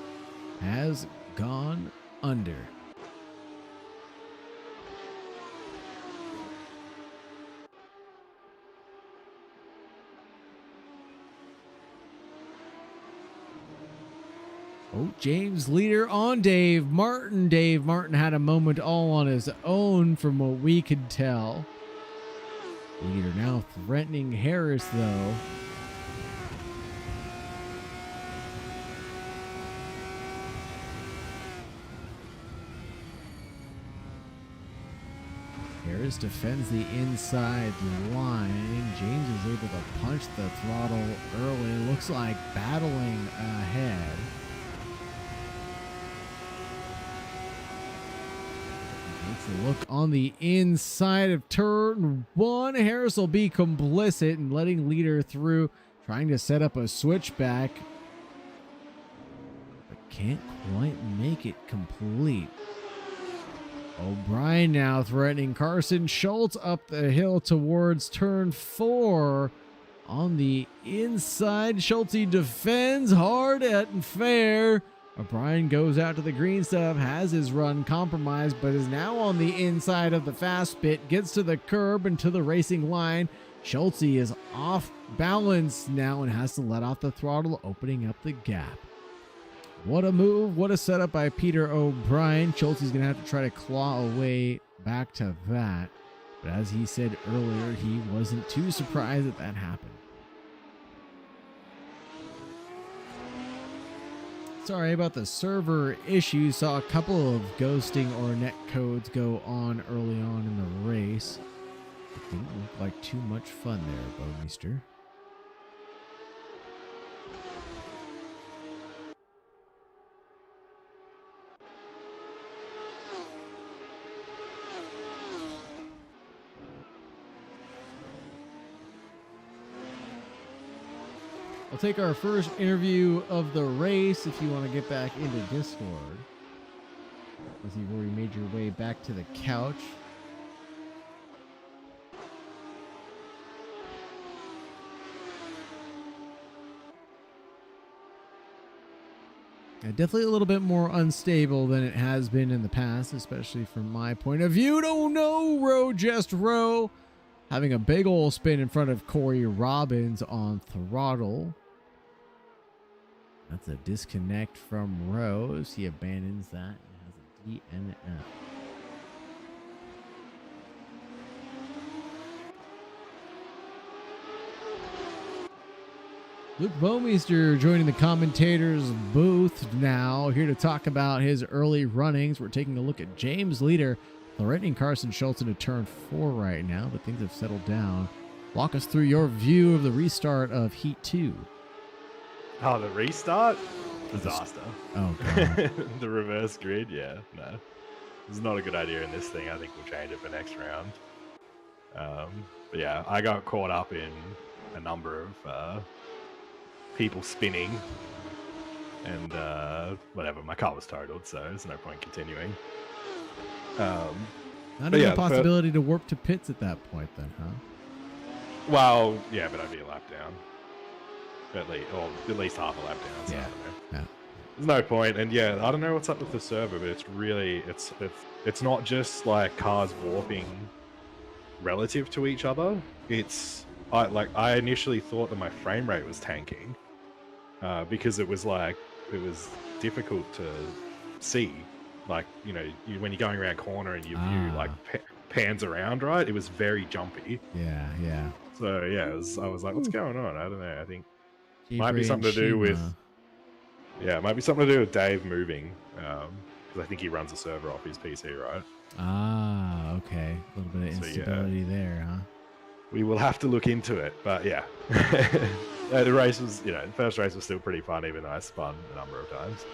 has gone under. Oh, James Leeder on Dave Martin. Dave Martin had a moment all on his own from what we could tell. Leader now threatening Harris, though. Harris defends the inside line. James is able to punch the throttle early. Looks like battling ahead. Look on the inside of turn 1. Harris will be complicit in letting Leader through, trying to set up a switchback, but can't quite make it complete. O'Brien now threatening Carson Shultz up the hill towards turn 4. On the inside, Shultz defends hard and fair. O'Brien goes out to the green stuff, has his run compromised, but is now on the inside of the fast bit, gets to the curb and to the racing line. Shultz is off balance now and has to let off the throttle, opening up the gap. What a move, what a setup by Peter O'Brien. Shultz is going to have to try to claw away back to that. But as he said earlier, he wasn't too surprised that that happened. Sorry about the server issue. Saw a couple of ghosting or net codes go on early on in the race. It didn't look like too much fun there, Bouwmeester. I'll take our first interview of the race if you want to get back into Discord. As you've already made your way back to the couch. Definitely a little bit more unstable than it has been in the past, especially from my point of view. Don't know, row just row. Having a big ol' spin in front of Corey Robbins on throttle. That's a disconnect from Rose. He abandons that and has a DNF. Luke Bouwmeester joining the commentators booth now, here to talk about his early runnings. We're taking a look at James Leeder, threatening Carson Shultz into turn 4 right now, but things have settled down. Walk us through your view of the restart of Heat 2. Oh, the restart? Disaster. Oh, God. The reverse grid, yeah, no. It's not a good idea in this thing. I think we'll change it for next round. But yeah, I got caught up in a number of people spinning, and whatever, my car was totaled, so there's no point continuing. Not even a possibility to warp to pits at that point then, huh? Well, yeah, but I'd be a lap down. At least half a lap down, so Yeah. I don't know. Yeah. There's no point, and yeah, I don't know what's up with the server, but it's really, it's not just like cars warping relative to each other. I initially thought that my frame rate was tanking, because it was difficult to see, like, you know, when you're going around a corner and your view like pans around, right? It was very jumpy. Yeah. So yeah, I was like, what's going on? I don't know. I think might be something to do with Dave moving, because I think he runs the server off his PC, right? Okay. A little bit of instability there, huh? We will have to look into it, but yeah. The race was, the first race was still pretty fun, even though I spun a number of times.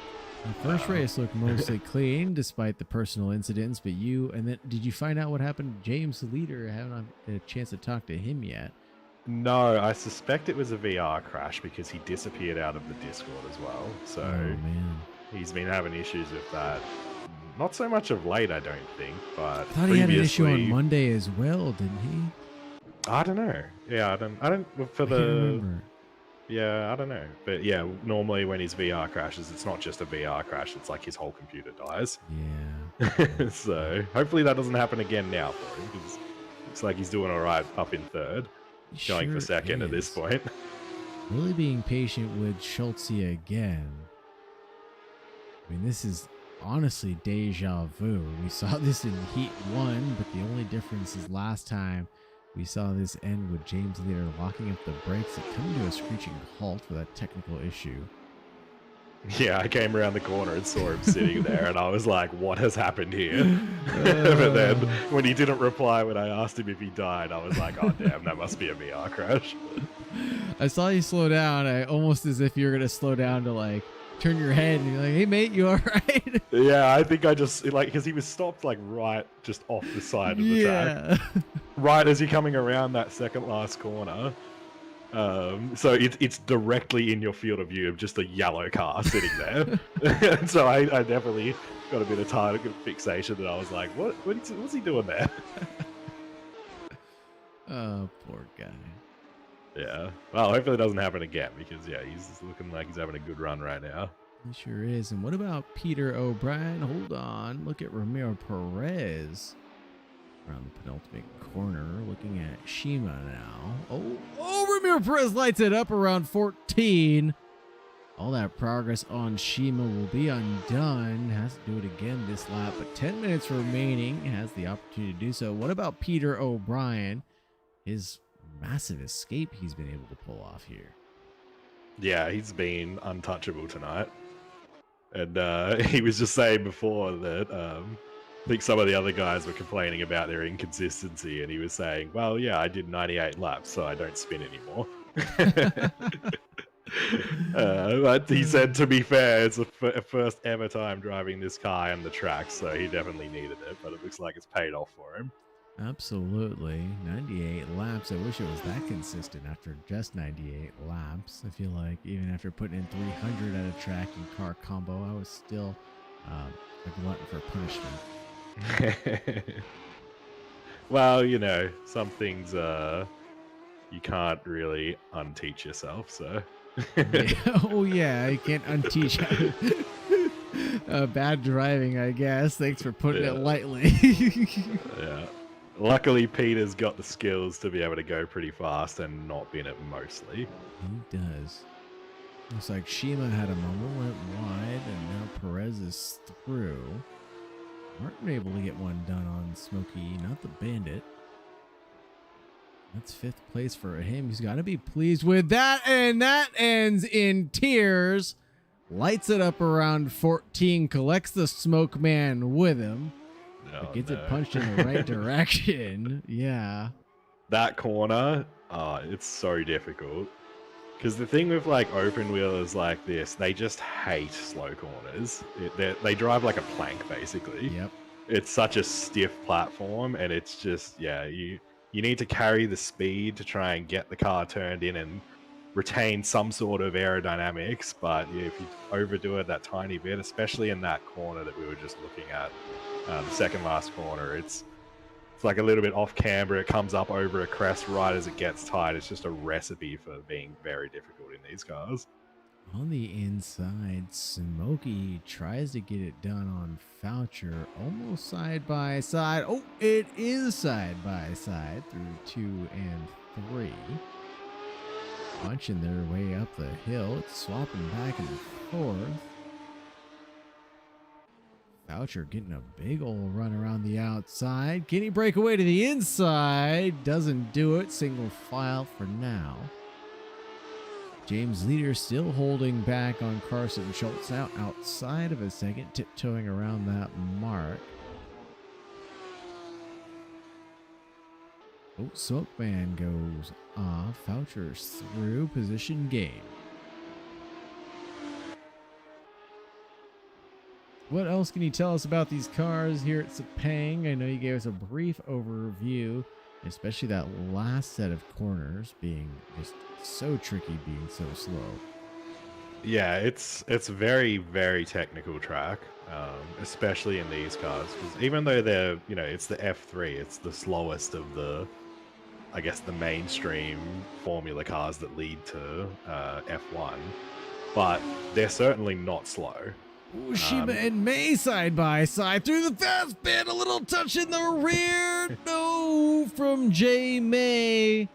The first race looked mostly clean, despite the personal incidents, but did you find out what happened to James Leeder? I haven't had a chance to talk to him yet. No, I suspect it was a VR crash because he disappeared out of the Discord as well. So man, he's been having issues with that. Not so much of late, I don't think, but I thought he had an issue on Monday as well, didn't he? I don't know. Yeah, I don't remember. Yeah, I don't know. But yeah, normally when his VR crashes, it's not just a VR crash, it's like his whole computer dies. Yeah. So hopefully that doesn't happen again now for him, because it looks like he's doing all right up in third, going for second at this point. Really being patient with Shultz again. I mean, this is honestly deja vu. We saw this in Heat 1, but the only difference is last time we saw this end with James Leeder locking up the brakes and coming to a screeching halt for that technical issue. Yeah, I came around the corner and saw him sitting there, and I was like, what has happened here? But then when he didn't reply when I asked him if he died, I was like, oh damn, that must be a VR crash. I saw you slow down, almost as if you were going to slow down to like turn your head and you're like, hey mate, you all right? Yeah, I think I just, because he was stopped like right just off the side of the track. Right as you're coming around that second last corner. So it's directly in your field of view of just a yellow car sitting there. And so I definitely got a bit of target fixation, and I was like, what's he doing there? Oh, poor guy. Yeah. Well, hopefully it doesn't happen again, because yeah, he's looking like he's having a good run right now. He sure is. And what about Peter O'Brien? Hold on. Look at Ramiro Perez around the penultimate corner, looking at Shima now. Oh, Ramiro Perez lights it up around 14. All that progress on Shima will be undone. Has to do it again this lap, but 10 minutes remaining. Has the opportunity to do so. What about Peter O'Brien? His massive escape he's been able to pull off here. Yeah, he's been untouchable tonight. And he was just saying before that I think some of the other guys were complaining about their inconsistency, and he was saying, well, yeah, I did 98 laps, so I don't spin anymore. But he said, to be fair, it's a first ever time driving this car and the track, so he definitely needed it, but it looks like it's paid off for him. Absolutely. 98 laps. I wish it was that consistent after just 98 laps. I feel like even after putting in 300 at a track and car combo, I was still a glutton for punishment. Well, you know, some things you can't really unteach yourself, so. Oh, yeah. You can't unteach bad driving, I guess. Thanks for putting it lightly. Yeah. Luckily, Peter's got the skills to be able to go pretty fast and not bin it mostly. He does. Looks like Shima had a moment, went wide, and now Perez is through. Aren't able to get one done on Smokey, not the Bandit. That's 5th place for him. He's got to be pleased with that, and that ends in tears. Lights it up around 14, collects the Smoke Man with him. Gets it punched in the right direction. Yeah. That corner, it's so difficult. Because the thing with like open wheelers like this, they just hate slow corners. They drive like a plank, basically. Yep. It's such a stiff platform, and it's just, yeah, you need to carry the speed to try and get the car turned in and retain some sort of aerodynamics. But yeah, if you overdo it that tiny bit, especially in that corner that we were just looking at, the second last corner, it's like a little bit off camber. It comes up over a crest right as it gets tight. It's just a recipe for being very difficult in these cars. On the inside, Smokey tries to get it done on Foucher, almost side by side. Oh, it is side by side through 2 and 3. Punching their way up the hill. It's swapping back and forth. Foucher getting a big old run around the outside. Can he break away to the inside? Doesn't do it. Single file for now. James Leeder still holding back on Carson Shultz out outside of a second, tiptoeing around that mark. Oh, Smoke Man goes off. Foucher's through. Position gain. What else can you tell us about these cars here at Sepang? I know you gave us a brief overview, especially that last set of corners being just so tricky, being so slow. Yeah, it's very, very technical track, especially in these cars. Because even though they're, you know, it's the F3, it's the slowest of the, I guess, the mainstream formula cars that lead to F1, but they're certainly not slow. Ooh, Shima and May side by side through the fast bit, a little touch in the rear. No, from J May.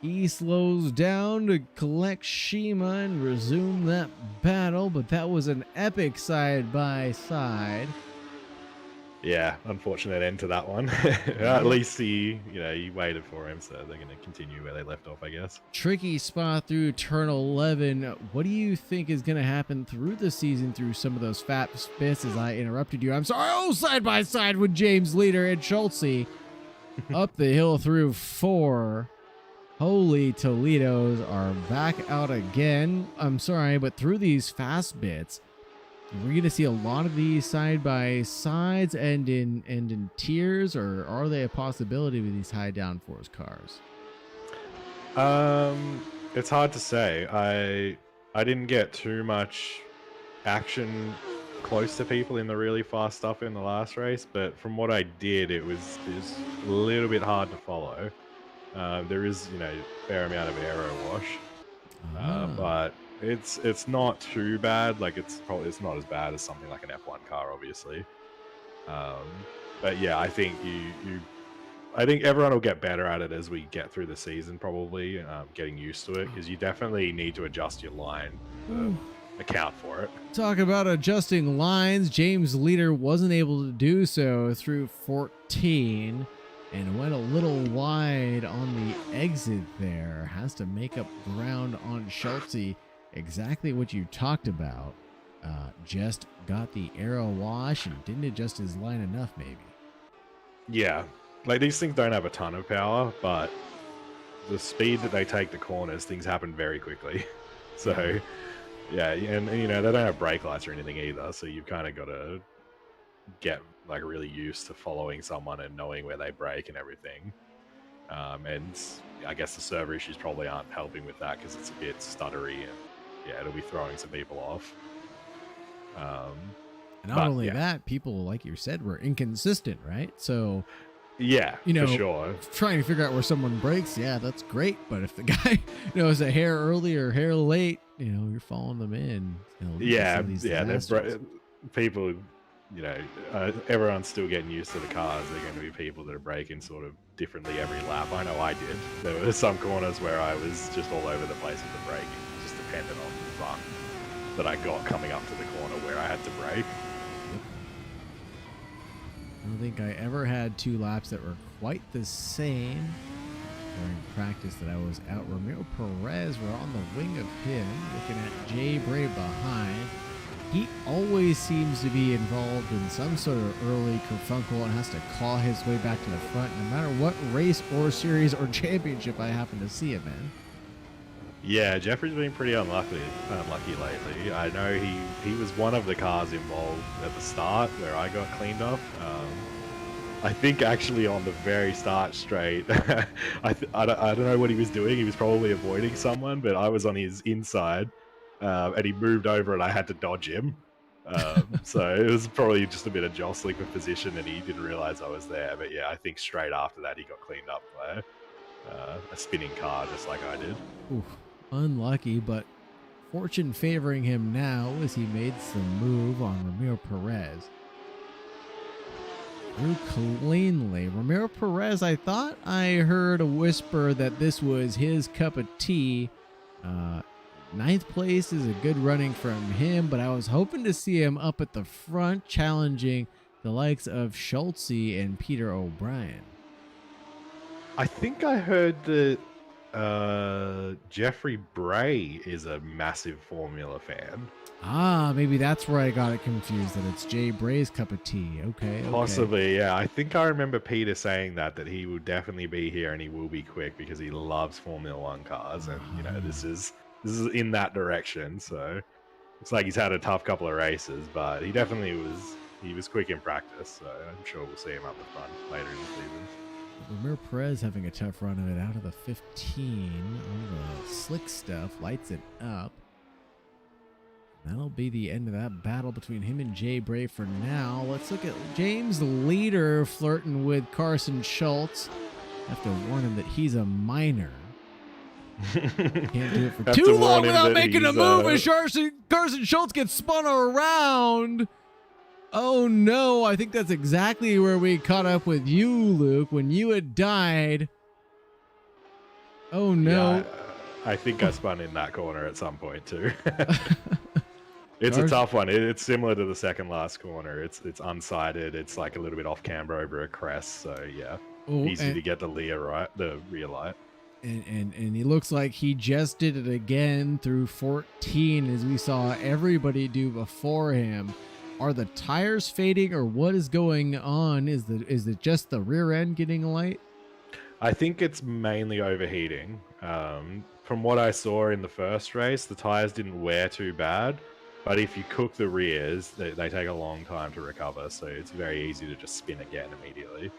He slows down to collect Shima and resume that battle, but that was an epic side by side. Yeah, unfortunate end to that one. At least he waited for him, so they're going to continue where they left off, I guess. Tricky spot through turn 11. What do you think is going to happen through the season through some of those fat bits as I interrupted you? I'm sorry. Oh, side by side with James Leeder and Shultz. Up the hill through 4. Holy Toledos are back out again. I'm sorry, but through these fast bits, we're going to see a lot of these side by sides and in tiers, or are they a possibility with these high downforce cars? It's hard to say. I didn't get too much action close to people in the really fast stuff in the last race, but from what I did, it was a little bit hard to follow. There is, a fair amount of aero wash, but it's not too bad. Like it's not as bad as something like an F1 car, obviously. But yeah, I think I think everyone will get better at it as we get through the season, probably getting used to it, because you definitely need to adjust your line to account for it. Talk about adjusting lines. James Leeder wasn't able to do so through 14 and went a little wide on the exit there. Has to make up ground on Shultz. Exactly what you talked about. Just got the aero wash and didn't adjust his line enough, maybe. Yeah, like these things don't have a ton of power, but the speed that they take the corners, things happen very quickly. So, yeah, and they don't have brake lights or anything either, so you've kind of got to get like really used to following someone and knowing where they brake and everything. And I guess the server issues probably aren't helping with that because it's a bit stuttery and yeah, it'll be throwing some people off. And not only that, people, like you said, were inconsistent, right? So yeah, you know, for sure. Trying to figure out where someone breaks, yeah, that's great. But if the guy, is a hair early or hair late, you're following them in. People, everyone's still getting used to the cars. They're going to be people that are braking sort of differently every lap. I know I did. There were some corners where I was just all over the place with the braking, just dependent on the run that I got coming up to the corner where I had to brake. I don't think I ever had 2 laps that were quite the same during practice that I was out. Ramiro Perez were on the wing of him, looking at Jay Bray behind. He always seems to be involved in some sort of early kerfunkle and has to claw his way back to the front no matter what race or series or championship I happen to see him in. Yeah, Jeffrey's been pretty unlucky lately. I know he was one of the cars involved at the start where I got cleaned up. I think actually on the very start straight, I don't know what he was doing. He was probably avoiding someone, but I was on his inside, and he moved over and I had to dodge him. So it was probably just a bit of jostling for position and he didn't realize I was there. But yeah, I think straight after that he got cleaned up by a spinning car just like I did. Oof. Unlucky, but fortune favoring him now as he made some move on Ramiro Perez. Through cleanly. Ramiro Perez, I thought I heard a whisper that this was his cup of tea. 9th place is a good running from him, but I was hoping to see him up at the front challenging the likes of Shultz and Peter O'Brien. I think I heard that Jeffrey Bray is a massive Formula fan. Maybe that's where I got it confused, that it's Jay Bray's cup of tea. Okay. Possibly, yeah. I think I remember Peter saying that he will definitely be here and he will be quick because he loves Formula One cars, and this is in that direction. So it's like he's had a tough couple of races, but he definitely was quick in practice. So I'm sure we'll see him up the front later in the season. Ramiro Perez having a tough run of it out of the 15 on the slick stuff, lights it up. That'll be the end of that battle between him and Jay Bray for now. Let's look at James Leeder flirting with Carson Shultz. I have to warn him that he's a minor. Can't do it for too long without making a move as Carson Shultz gets spun around. Oh no, I think that's exactly where we caught up with you, Luke, when you had died. Oh no. Yeah, I think I spun in that corner at some point too. It's a tough one. It's similar to the second last corner. It's unsighted. It's like a little bit off camber over a crest. So yeah, easy to get the rear light. And he looks like he just did it again through 14 as we saw everybody do before him. Are the tires fading or what is going on? Is it just the rear end getting light? I think it's mainly overheating. From what I saw in the first race, the tires didn't wear too bad. But if you cook the rears, they take a long time to recover, so it's very easy to just spin again immediately.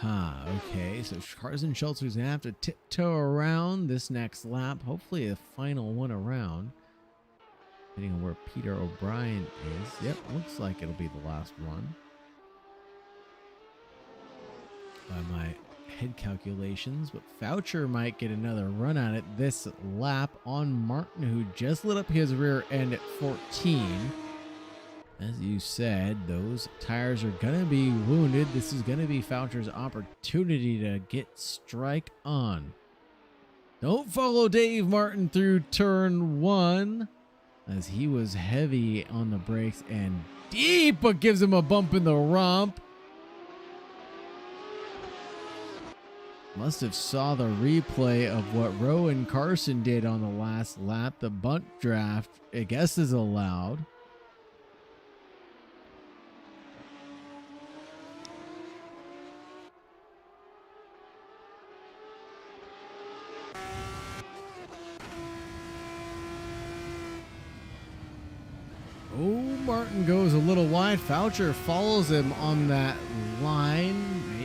Okay, so Carson Shultz is going to have to tiptoe around this next lap, hopefully the final one around. Depending on where Peter O'Brien is. Yep, looks like it'll be the last one. By my head calculations, but Foucher might get another run at it this lap on Martin, who just lit up his rear end at 14. As you said, those tires are going to be wounded. This is going to be Foucher's opportunity to get strike on. Don't follow Dave Martin through turn 1, as he was heavy on the brakes and deep, but gives him a bump in the rump. Must have saw the replay of what Rowan Carson did on the last lap. The bunt draft, I guess, is allowed. Oh Martin goes a little wide. Foucher follows him on that line.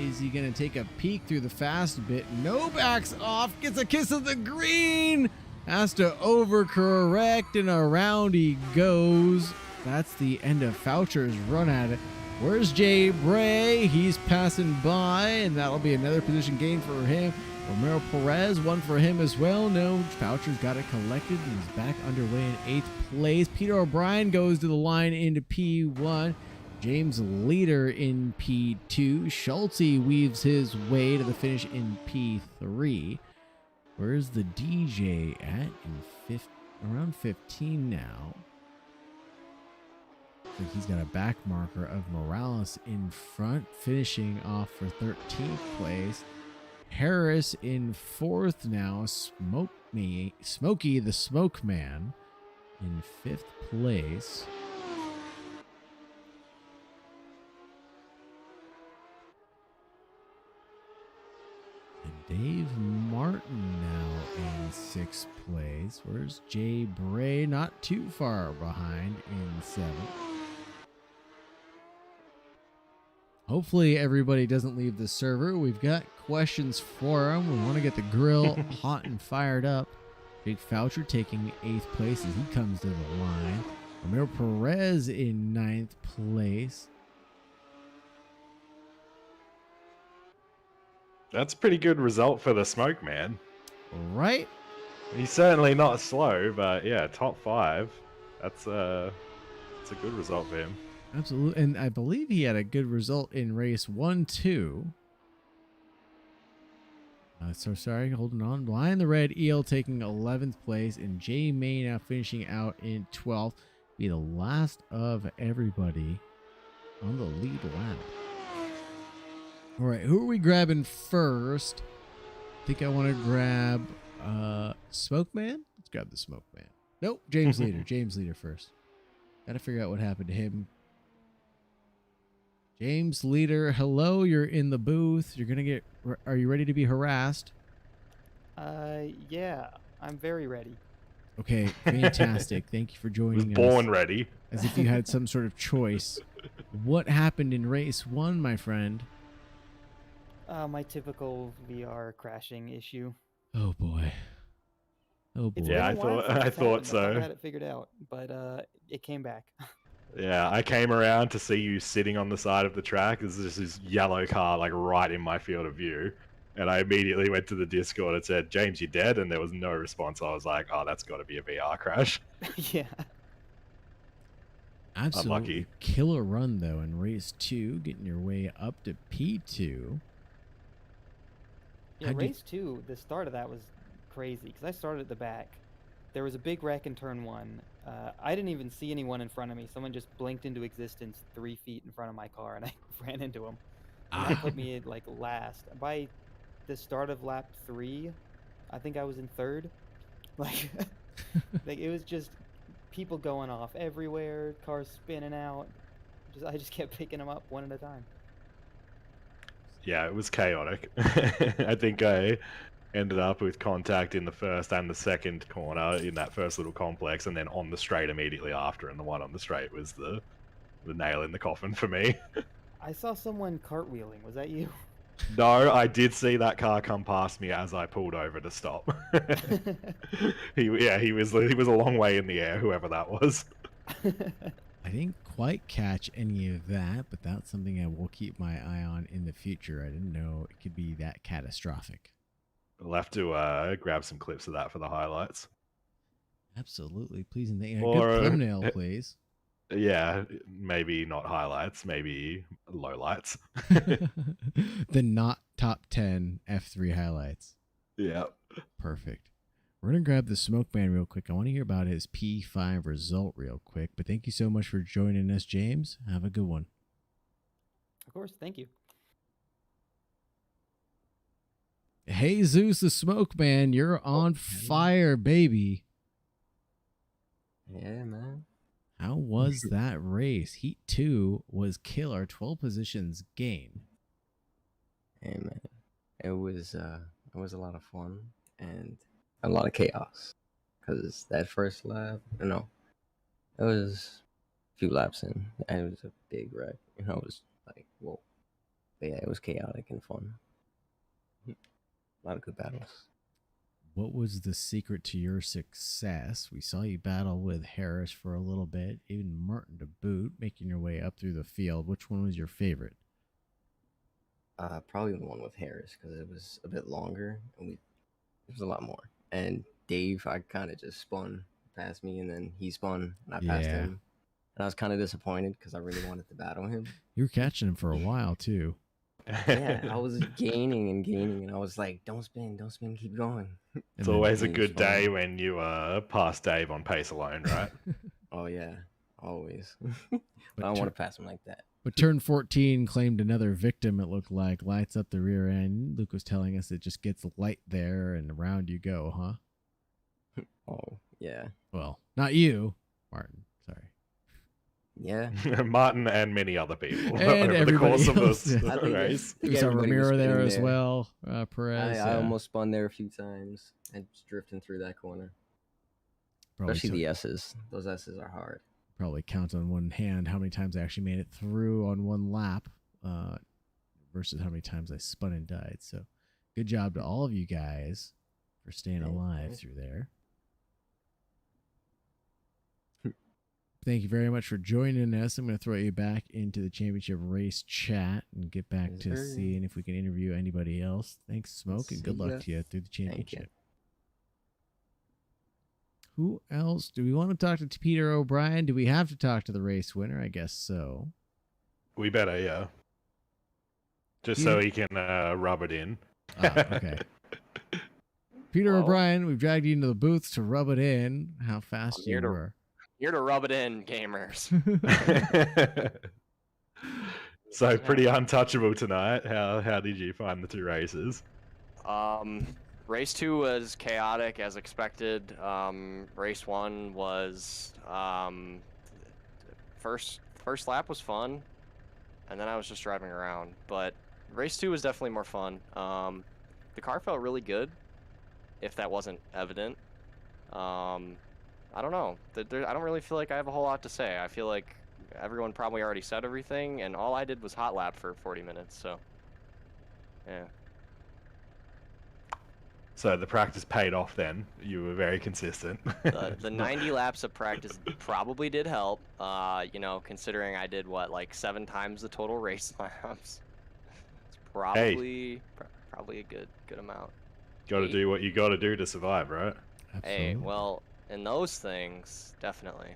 Is he going to take a peek through the fast bit? No, backs off. Gets a kiss of the green. Has to overcorrect, and around he goes. That's the end of Foucher's run at it. Where's Jay Bray? He's passing by, and that'll be another position gain for him. Romero Perez, one for him as well. No, Foucher's got it collected and is back underway in 8th place. Peter O'Brien goes to the line into P1. James Leeder in P2. Schultz weaves his way to the finish in P3. Where's the DJ at? Around 15 now. So he's got a back marker of Morales in front, finishing off for 13th place. Harris in 4th now. Smokey the Smoke Man in 5th place. Dave Martin now in 6th place. Where's Jay Bray? Not too far behind in 7th. Hopefully everybody doesn't leave the server. We've got questions for them. We want to get the grill hot and fired up. Jake Foucher taking 8th place as he comes to the line. Romero Perez in 9th place. That's a pretty good result for the Smoke Man. Right? He's certainly not slow, but yeah, top 5. That's a good result for him. Absolutely. And I believe he had a good result in race 1, too. So sorry, holding on. Lion the Red Eel taking 11th place, and Jay May now finishing out in 12th. Be the last of everybody on the lead lap. All right, who are we grabbing first? I think I want to grab Smoke Man. Let's grab the Smoke Man. Nope, James Leeder. James Leeder first. Got to figure out what happened to him. James Leeder, hello. You're in the booth. You're gonna get. Are you ready to be harassed? Yeah, I'm very ready. Okay, fantastic. Thank you for joining us. Born ready. As if you had some sort of choice. What happened in race 1, my friend? My typical VR crashing issue. Oh boy. Oh boy. It's Yeah, been a while since I it's thought happened. so. I had it figured out, but it came back. Yeah, I came around to see you sitting on the side of the track. There's this yellow car like right in my field of view. And I immediately went to the Discord and said, James, you dead? And there was no response. I was like, oh, that's got to be a VR crash. Yeah. Absolutely. Unlucky. Killer run, though, in race 2, getting your way up to P2. Yeah, race 2, the start of that was crazy because I started at the back. There was a big wreck in turn 1. I didn't even see anyone in front of me. Someone just blinked into existence 3 feet in front of my car, and I ran into him. And that put me like last. By the start of lap 3, I think I was in 3rd. Like, like it was just people going off everywhere, cars spinning out. I just kept picking them up one at a time. Yeah, it was chaotic. I think I ended up with contact in the first and the second corner in that first little complex, and then on the straight immediately after, and the one on the straight was the nail in the coffin for me. I saw someone cartwheeling. Was that you? No, I did see that car come past me as I pulled over to stop. He was a long way in the air, whoever that was. I didn't quite catch any of that, but that's something I will keep my eye on in the future. I didn't know it could be that catastrophic. We'll have to grab some clips of that for the highlights. Absolutely. Please, and a Or, good thumbnail, please. Yeah, maybe not highlights, maybe lowlights. The not top 10 F3 highlights. Yeah. Perfect. We're going to grab the Smoke Man real quick. I want to hear about his P5 result real quick, but thank you so much for joining us, James. Have a good one. Of course, thank you. Hey, Zeus the Smoke Man, you're on fire, baby. Yeah, man. How was that race? Heat 2 was killer. 12 positions gain. Hey, man. It was a lot of fun and a lot of chaos. Because that first lap, it was few laps in, and it was a big wreck, and I was like, whoa. But yeah, it was chaotic and fun. A lot of good battles. What was the secret to your success? We saw you battle with Harris for a little bit, even Martin to boot, making your way up through the field. Which one was your favorite? Probably the one with Harris, because it was a bit longer, and it was a lot more. And Dave, I kind of just spun past me, and then he spun, and I passed him. And I was kind of disappointed because I really wanted to battle him. You were catching him for a while too. Yeah, I was gaining, and I was like, don't spin, keep going. It's always a good day when you pass Dave on pace alone, right? Oh yeah, always. But I don't want to pass him like that. But turn 14 claimed another victim, it looked like. Lights up the rear end. Luke was telling us it just gets light there and around you go, huh? Oh, yeah. Well, not you, Martin. Sorry. Yeah. Martin and many other people And over the course of else, this yeah. race. We saw Ramiro there as well. Perez. I almost spun there a few times and just drifting through that corner. Probably Especially the S's. Those S's are hard. Probably count on one hand how many times I actually made it through on one lap versus how many times I spun and died. So good job to all of you guys for staying alive through there. Thank you very much for joining us. I'm going to throw you back into the championship race chat and get back to seeing if we can interview anybody else. Thanks, Smoke, and good luck to you through the championship. Who else? Do we want to talk to Peter O'Brien? Do we have to talk to the race winner? I guess so. We better, yeah. Just so he can rub it in. Okay. Peter O'Brien, we've dragged you into the booth to rub it in. How fast you were. Here to rub it in, gamers. So pretty untouchable tonight. How did you find the two races? Race 2 was chaotic as expected. Race 1 was first lap was fun, and then I was just driving around. But race 2 was definitely more fun. The car felt really good, if that wasn't evident. I don't know. I don't really feel like I have a whole lot to say. I feel like everyone probably already said everything, and all I did was hot lap for 40 minutes, so yeah. So the practice paid off then. You were very consistent. The 90 laps of practice probably did help, you know, considering I did, what, like 7 times the total race laps. It's probably a good amount. Got to do what you got to do to survive, right? Absolutely. Hey, well, in those things, definitely.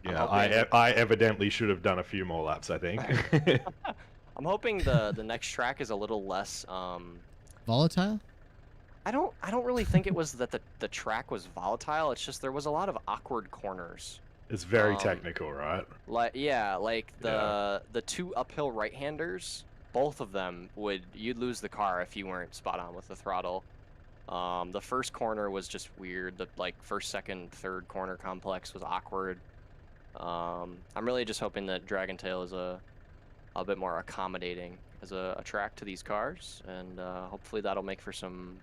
Yeah, I evidently should have done a few more laps, I think. I'm hoping the next track is a little less volatile? I don't really think it was that the track was volatile. It's just there was a lot of awkward corners. It's very technical, right? Like the 2 uphill right-handers, both of them you'd lose the car if you weren't spot on with the throttle. The first corner was just weird. The first, second, third corner complex was awkward. I'm really just hoping that Dragon Tail is a bit more accommodating as a track to these cars, and hopefully that'll make for some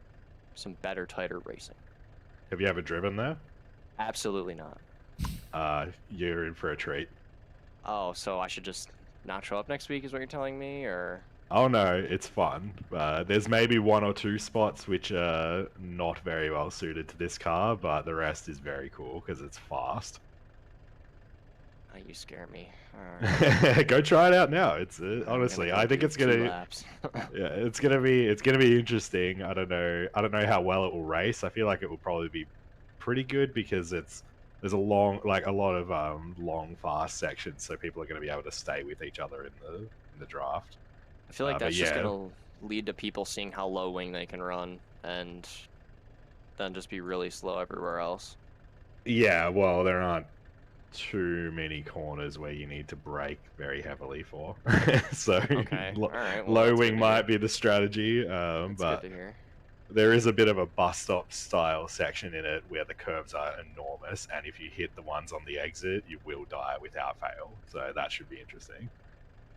better, tighter racing. Have you ever driven there? Absolutely not. You're in for a treat. Oh, so I should just not show up next week is what you're telling me, or? Oh no, it's fun. There's maybe 1 or 2 spots which are not very well suited to this car, but the rest is very cool because it's fast. Oh, you scare me. Right. Go try it out now. It's honestly, I think it's gonna. Yeah, it's gonna be interesting. I don't know how well it will race. I feel like it will probably be pretty good because there's a lot of long fast sections, so people are gonna be able to stay with each other in the draft. I feel like that's just gonna lead to people seeing how low wing they can run, and then just be really slow everywhere else. Yeah, well, there aren't too many corners where you need to brake very heavily for. So okay. All right. Well, low wing might be the strategy, that's but good to hear. there is a bit of a bus stop style section in it where the curves are enormous, and if you hit the ones on the exit, you will die without fail. So that should be interesting.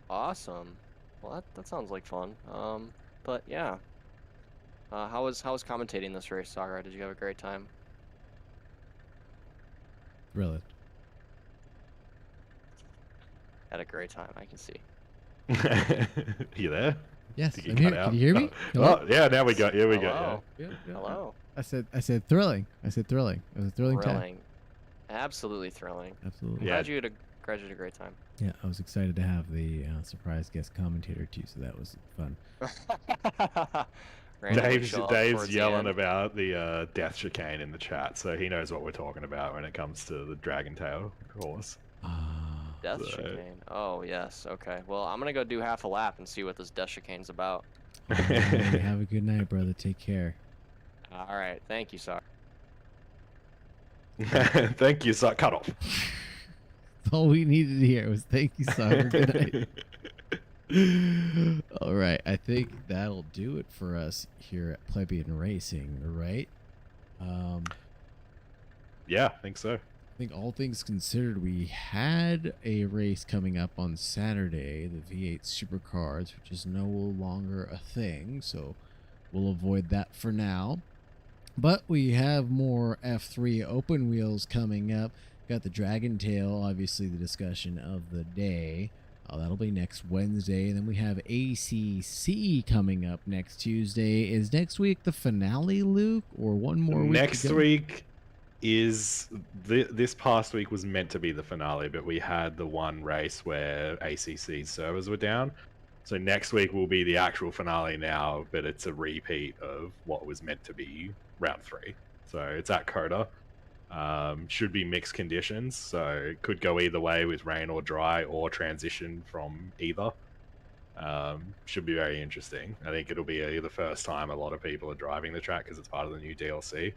Awesome. Well, that sounds like fun. But yeah. How was commentating this race, Sagar? Did you have a great time? Really? Had a great time. I can see. You there? Yes, Did you I'm cut here. out? Can you hear me? Oh, yeah, now we got. Here we go. Hello. Yeah, yeah, Hello. I said thrilling. I said thrilling. It was a thrilling time. Thrilling. Absolutely thrilling. Absolutely. Yeah. Glad you had a great time. Yeah, I was excited to have the surprise guest commentator too, so that was fun. Randomly show up Dave's towards the yelling end. about the death chicane in the chat, so he knows what we're talking about when it comes to the Dragon Tail course. Death So- chicane. Oh yes. Okay. Well, I'm gonna go do half a lap and see what this death chicane's about. Hey, have a good night, brother. Take care. All right. Thank you, sir. Thank you, so cut off. All we needed to hear was thank you, Simon. Good night. All right, I think that'll do it for us here at Plebian Racing, right? Yeah, I think so. I think all things considered, we had a race coming up on Saturday, the V8 Supercars, which is no longer a thing, so we'll avoid that for now. But we have more F3 open wheels coming up. Got the Dragon Tail, obviously the discussion of the day. That'll be next Wednesday. And then we have ACC coming up next Tuesday. Is next week the finale, Luke, or one more week? Next to go? week is this past week was meant to be the finale, but we had the one race where ACC's servers were down. So next week will be the actual finale now, but it's a repeat of what was meant to be round 3. So it's at Coda. Should be mixed conditions, so it could go either way with rain or dry or transition from either. Should be very interesting. I think it'll be the first time a lot of people are driving the track because it's part of the new DLC.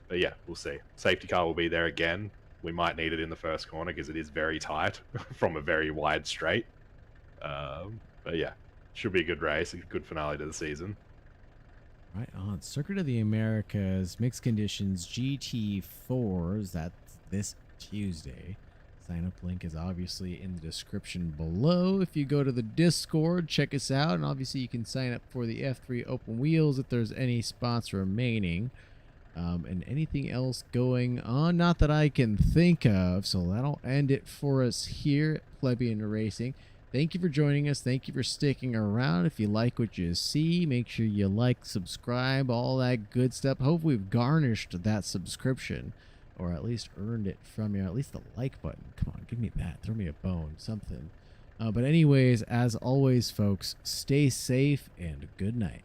But yeah, we'll see. Safety car will be there again. We might need it in the first corner because it is very tight from a very wide straight. But yeah, should be a good race, a good finale to the season. Right on. Circuit of the Americas, mixed conditions, GT4s. That's this Tuesday. Sign up link is obviously in the description below. If you go to the Discord, check us out. And obviously you can sign up for the F3 open wheels if there's any spots remaining. And anything else going on, not that I can think of. So that'll end it for us here at Plebian Racing. Thank you for joining us. Thank you for sticking around. If you like what you see, make sure you like, subscribe, all that good stuff. Hope we've garnished that subscription, or at least earned it from you, at least the like button. Come on, give me that. Throw me a bone, something. But anyways, as always, folks, stay safe and good night.